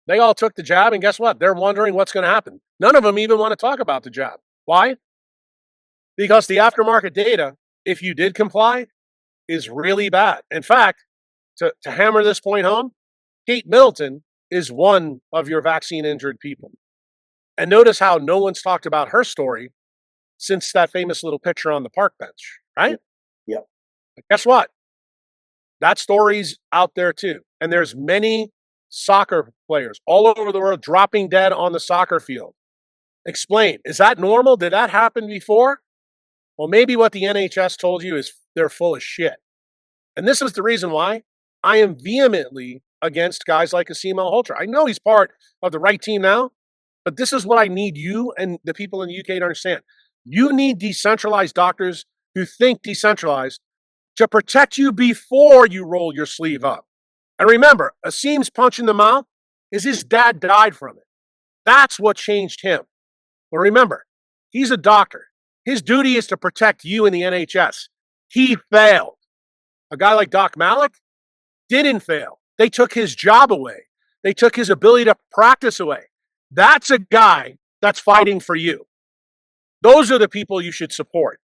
they all took the jab, and guess what? They're wondering what's going to happen. None of them even want to talk about the jab. Why? Because the aftermarket data, if you did comply, is really bad. In fact, to hammer this point home, Kate Middleton is one of your vaccine-injured people. And notice how no one's talked about her story since that famous little picture on the park bench, right? Yep. But guess what? That story's out there too. And there's many soccer players all over the world dropping dead on the soccer field. Explain. Is that normal? Did that happen before? Well, maybe what the NHS told you is they're full of shit. And this is the reason why I am vehemently against guys like Asim Malhotra. I know he's part of the right team now, but this is what I need you and the people in the UK to understand. You need decentralized doctors who think decentralized to protect you before you roll your sleeve up. And remember, Asim's punch in the mouth is his dad died from it. That's what changed him. But remember, he's a doctor. His duty is to protect you in the NHS. He failed. A guy like Doc Malik didn't fail. They took his job away. They took his ability to practice away. That's a guy that's fighting for you. Those are the people you should support.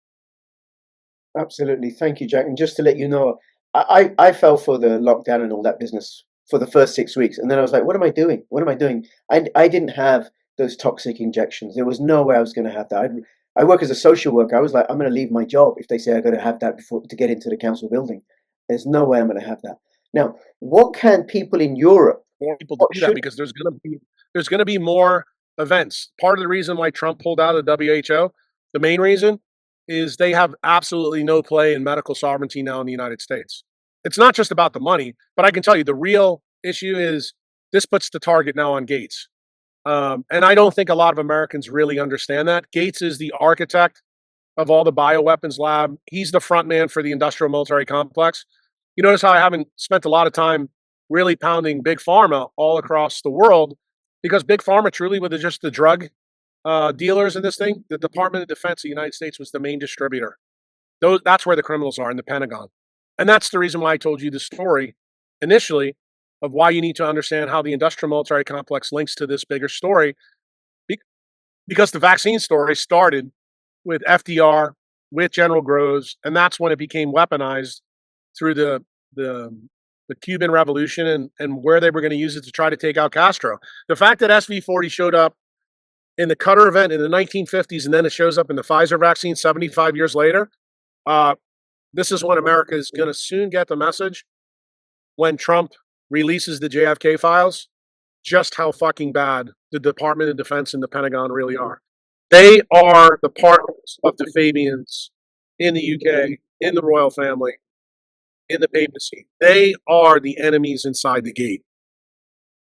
Absolutely. Thank you, Jack. And just to let you know, I fell for the lockdown and all that business for the first 6 weeks. And then I was like, what am I doing? What am I doing? I didn't have those toxic injections. There was no way I was going to have that. I work as a social worker. I was like, I'm going to leave my job if they say I got to have that before to get into the council building. There's no way I'm going to have that. Now, what can people in Europe? More people to do that because there's going to be more events. Part of the reason why Trump pulled out of the WHO, the main reason, is they have absolutely no play in medical sovereignty now in the United States. It's not just about the money, but I can tell you the real issue is this puts the target now on Gates. And I don't think a lot of Americans really understand that. Gates is the architect of all the bioweapons lab. He's the front man for the industrial military complex. You notice how I haven't spent a lot of time really pounding Big Pharma all across the world because Big Pharma truly was just the drug dealers in this thing. The Department of Defense of the United States was the main distributor. That's where the criminals are in the Pentagon. And that's the reason why I told you the story initially of why you need to understand how the industrial military complex links to this bigger story. Because the vaccine story started with FDR, with General Groves, and that's when it became weaponized through the Cuban Revolution and where they were going to use it to try to take out Castro. The fact that SV40 showed up in the Qatar event in the 1950s and then it shows up in the Pfizer vaccine 75 years later, this is when America is going to soon get the message when Trump releases the JFK files, just how fucking bad the Department of Defense and the Pentagon really are. They are the partners of the Fabians in the UK, in the royal family, in the papacy. They are the enemies inside the gate.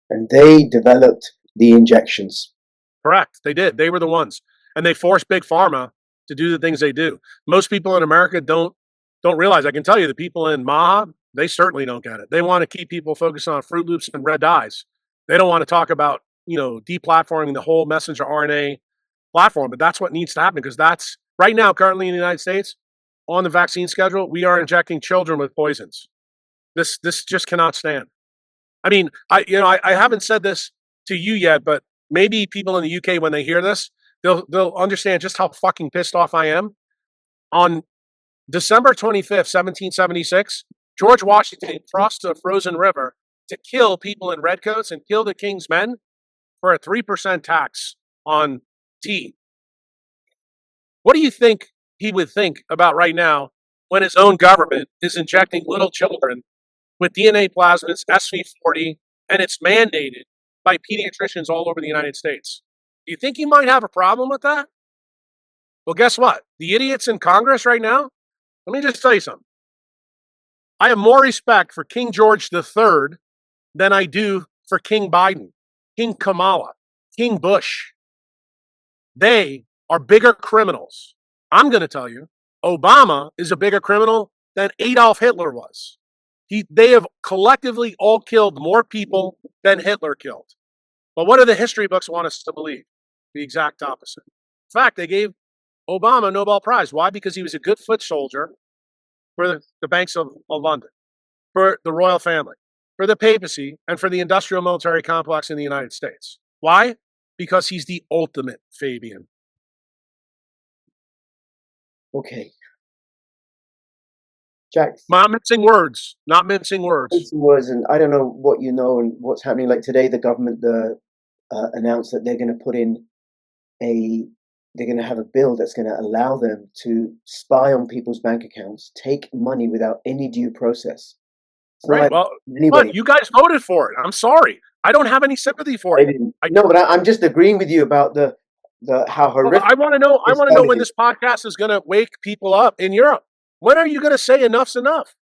And they developed the injections. Correct. They did. They were the ones. And they forced Big Pharma to do the things they do. Most people in America don't realize. I can tell you the people in Maha, they certainly don't get it. They want to keep people focused on Fruit Loops and red dyes. They don't want to talk about, deplatforming the whole messenger RNA platform. But that's what needs to happen because that's right now, currently in the United States, on the vaccine schedule, we are injecting children with poisons. This just cannot stand. I mean, I haven't said this to you yet, but maybe people in the UK, when they hear this, they'll understand just how fucking pissed off I am. On December 25th, 1776, George Washington crossed the frozen river to kill people in redcoats and kill the king's men for a 3% tax on tea. What do you think he would think about right now when his own government is injecting little children with DNA plasmids, SV40, and it's mandated by pediatricians all over the United States? Do you think he might have a problem with that? Well, guess what? The idiots in Congress right now, let me just tell you something. I have more respect for King George III than I do for King Biden, King Kamala, King Bush. They are bigger criminals. I'm going to tell you, Obama is a bigger criminal than Adolf Hitler was. They have collectively all killed more people than Hitler killed. But what do the history books want us to believe? The exact opposite. In fact, they gave Obama, Nobel Prize. Why? Because he was a good foot soldier for the banks of London, for the royal family, for the papacy, and for the industrial military complex in the United States. Why? Because he's the ultimate Fabian. Okay. Jack, Not mincing words. Not mincing words. and I don't know what you know and what's happening. Like today, the government announced that they're going to put in they're going to have a bill that's going to allow them to spy on people's bank accounts, take money without any due process. Right. Well, look, you guys voted for it. I'm sorry. I don't have any sympathy for it. No, but I'm just agreeing with you about the how horrific. I want to know. I want to know when this podcast is going to wake people up in Europe. When are you going to say enough's enough?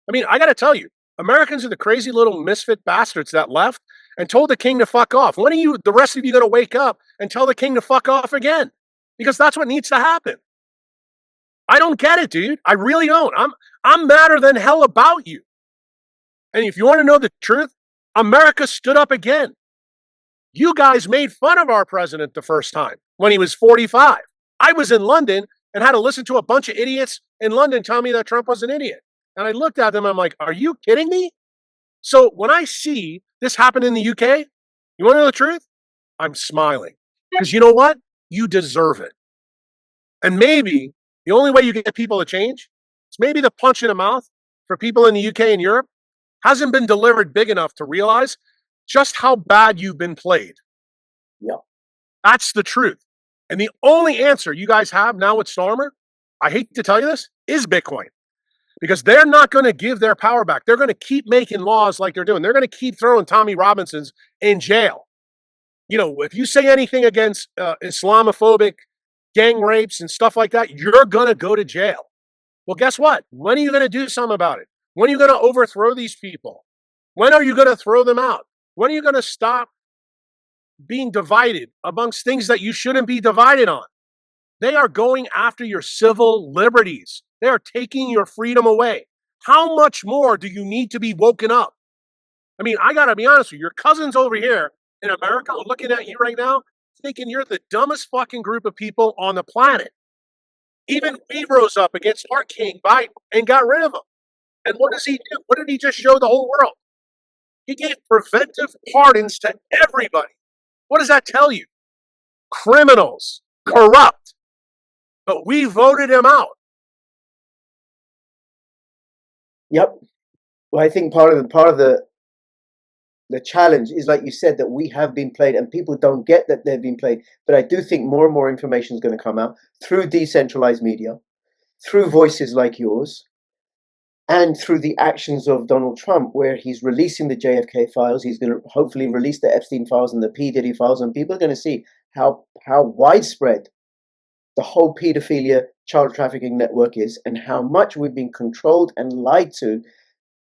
I mean, I got to tell you, Americans are the crazy little misfit bastards that left and told the king to fuck off. When are the rest of you going to wake up and tell the king to fuck off again? Because that's what needs to happen. I don't get it, dude. I really don't. I'm madder than hell about you. And if you want to know the truth, America stood up again. You guys made fun of our president the first time when he was 45. I was in London and had to listen to a bunch of idiots in London tell me that Trump was an idiot. And I looked at them, I'm like, are you kidding me? So when I see this happen in the UK, you want to know the truth? I'm smiling. Because you know what? You deserve it. And maybe the only way you get people to change is maybe the punch in the mouth for people in the UK and Europe hasn't been delivered big enough to realize just how bad you've been played. Yeah. That's the truth. And the only answer you guys have now with Stormer, I hate to tell you this, is Bitcoin. Because they're not going to give their power back. They're going to keep making laws like they're doing. They're going to keep throwing Tommy Robinsons in jail. You know, if you say anything against Islamophobic gang rapes and stuff like that, you're going to go to jail. Well, guess what? When are you going to do something about it? When are you going to overthrow these people? When are you going to throw them out? When are you going to stop being divided amongst things that you shouldn't be divided on? They are going after your civil liberties. They are taking your freedom away. How much more do you need to be woken up? I mean, I got to be honest with you. Your cousins over here in America are looking at you right now thinking you're the dumbest fucking group of people on the planet. Even we rose up against our king Biden and got rid of him. And what does he do? What did he just show the whole world? He gave preventive pardons to everybody. What does that tell you? Criminals, corrupt. But we voted him out. Yep. Well, I think part of the challenge is, like you said, that we have been played and people don't get that they've been played. But I do think more and more information is going to come out through decentralized media, through voices like yours, and through the actions of Donald Trump, where he's releasing the JFK files. He's going to hopefully release the Epstein files and the P. Diddy files, and people are going to see how widespread the whole pedophilia child trafficking network is and how much we've been controlled and lied to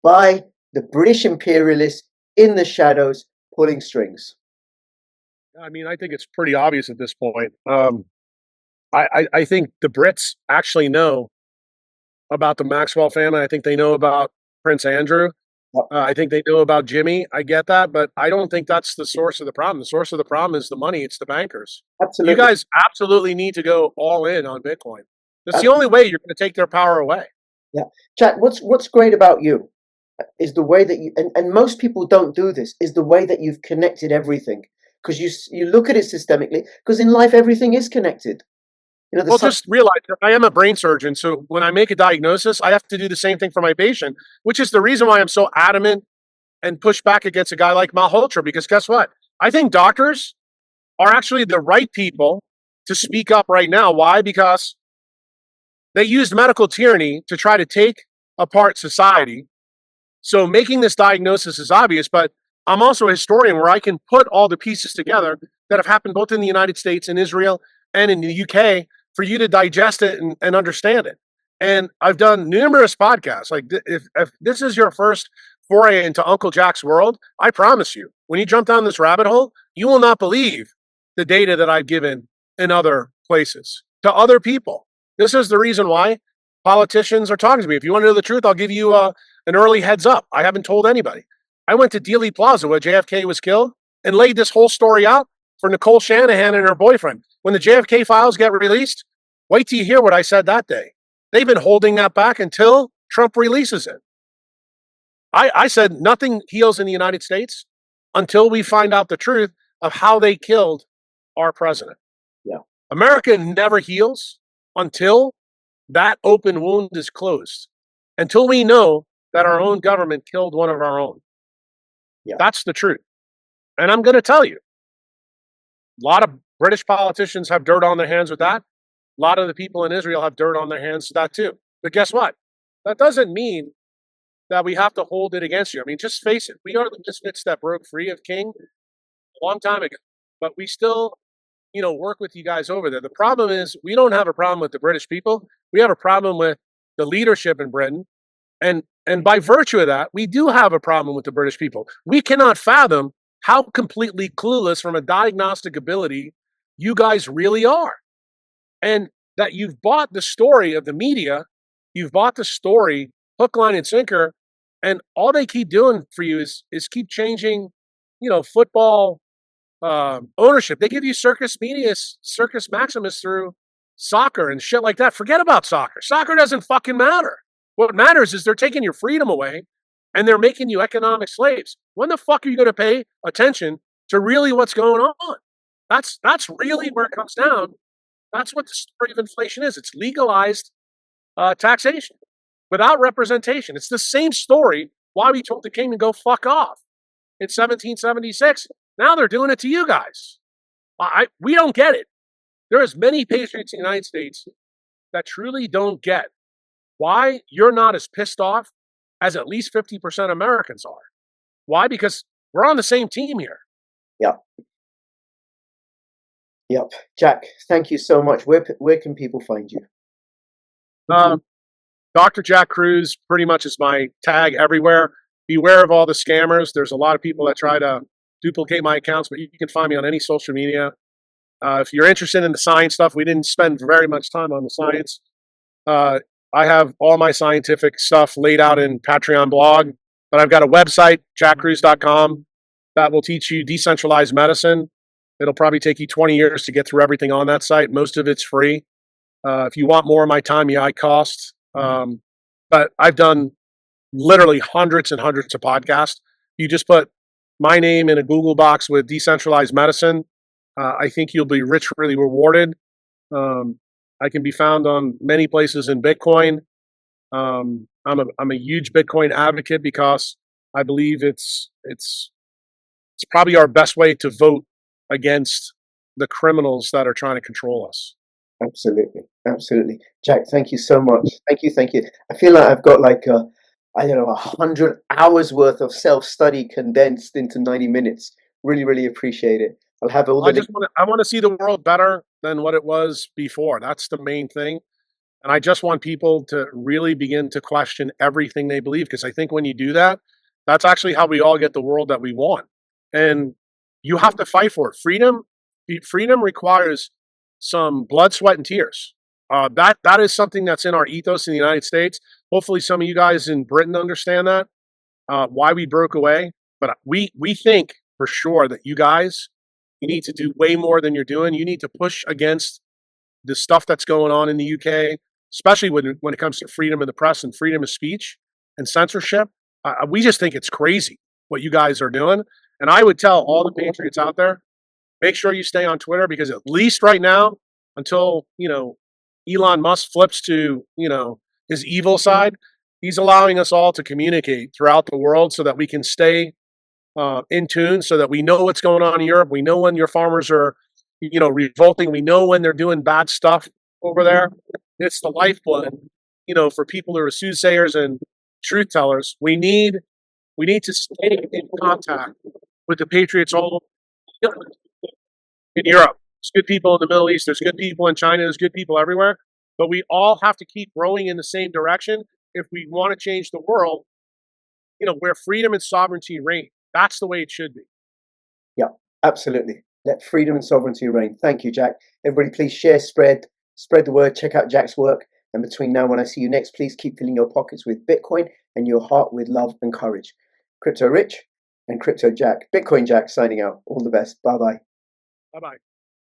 by the British imperialists in the shadows pulling strings. I mean, I think it's pretty obvious at this point. I think the Brits actually know about the Maxwell family. I think they know about Prince Andrew. I think they know about Jimmy. I get that, but I don't think that's the source of the problem. The source of the problem is the money. It's the bankers. Absolutely. You guys absolutely need to go all in on Bitcoin. That's the only way you're going to take their power away. Yeah. Jack, what's great about you is the way that you, and most people don't do this, is the way that you've connected everything. Because you look at it systemically, because in life, everything is connected. You know, well, just realize that I am a brain surgeon. So when I make a diagnosis, I have to do the same thing for my patient, which is the reason why I'm so adamant and push back against a guy like Malhotra. Because guess what? I think doctors are actually the right people to speak up right now. Why? Because they used medical tyranny to try to take apart society. So making this diagnosis is obvious, but I'm also a historian where I can put all the pieces together that have happened both in the United States and Israel and in the UK for you to digest it and understand it. And I've done numerous podcasts. Like if this is your first foray into Uncle Jack's world, I promise you, when you jump down this rabbit hole, you will not believe the data that I've given in other places to other people. This is the reason why politicians are talking to me. If you want to know the truth, I'll give you an early heads up. I haven't told anybody. I went to Dealey Plaza where JFK was killed and laid this whole story out for Nicole Shanahan and her boyfriend. When the JFK files get released, Wait till you hear what I said that day. They've been holding that back until Trump releases it. I said nothing heals in the United States until we find out the truth of how they killed our president. Yeah. America never heals until that open wound is closed, until we know that our own government killed one of our own. Yeah. That's the truth. And I'm going to tell you, a lot of British politicians have dirt on their hands with that. A lot of the people in Israel have dirt on their hands with that too. But guess what? That doesn't mean that we have to hold it against you. I mean, just face it. We are the misfits that broke free of King a long time ago. But we still, work with you guys over there. The problem is we don't have a problem with the British people. We have a problem with the leadership in Britain. And by virtue of that, we do have a problem with the British people. We cannot fathom how completely clueless from a diagnostic ability you guys really are. And that you've bought the story of the media, you've bought the story hook, line, and sinker, and all they keep doing for you is keep changing, football ownership. They give you Circus Maximus through soccer and shit like that. Forget about soccer. Soccer doesn't fucking matter. What matters is they're taking your freedom away and they're making you economic slaves. When the fuck are you going to pay attention to really what's going on? That's really where it comes down. That's what the story of inflation is. It's legalized taxation without representation. It's the same story why we told the king to go fuck off in 1776. Now they're doing it to you guys. We don't get it. There is many patriots in the United States that truly don't get why you're not as pissed off as at least 50% Americans are. Why? Because we're on the same team here. Yep. Yep. Jack, thank you so much. Where can people find you? Dr. Jack Kruse pretty much is my tag everywhere. Beware of all the scammers. There's a lot of people that try to duplicate my accounts, but you can find me on any social media. If you're interested in the science stuff, we didn't spend very much time on the science. I have all my scientific stuff laid out in Patreon blog, but I've got a website, jackkruse.com, that will teach you decentralized medicine. It'll probably take you 20 years to get through everything on that site. Most of it's free. If you want more of my time, I cost. But I've done literally hundreds and hundreds of podcasts. You just put my name in a Google box with decentralized medicine. I think you'll be richly rewarded. I can be found on many places in Bitcoin. I'm a huge Bitcoin advocate because I believe it's probably our best way to vote against the criminals that are trying to control us. Absolutely. Absolutely. Jack, thank you so much. Thank you. I feel like I've got like 100 hours worth of self-study condensed into 90 minutes. Really, really appreciate it. I'll have all the... I want to see the world better than what it was before. That's the main thing. And I just want people to really begin to question everything they believe, because I think when you do that, that's actually how we all get the world that we want. And you have to fight for it. Freedom requires some blood, sweat, and tears. That is something that's in our ethos in the United States. Hopefully some of you guys in Britain understand that, why we broke away. But we think for sure that you guys, you need to do way more than you're doing. You need to push against the stuff that's going on in the UK, especially when it comes to freedom of the press and freedom of speech and censorship. We just think it's crazy what you guys are doing. And I would tell all the patriots out there, make sure you stay on Twitter, because at least right now, until, Elon Musk flips to, his evil side, he's allowing us all to communicate throughout the world so that we can stay in tune, so that we know what's going on in Europe. We know when your farmers are, revolting. We know when they're doing bad stuff over there. It's the lifeblood, for people who are soothsayers and truth tellers. We need to stay in contact with the patriots all in Europe. There's good people in the Middle East. There's good people in China. There's good people everywhere. But we all have to keep rowing in the same direction if we want to change the world, where freedom and sovereignty reign. That's the way it should be. Yeah, absolutely. Let freedom and sovereignty reign. Thank you, Jack. Everybody, please share, spread the word. Check out Jack's work. And between now and when I see you next, please keep filling your pockets with Bitcoin and your heart with love and courage. Crypto Rich and Crypto Jack. Bitcoin Jack signing out. All the best. Bye-bye. Bye-bye.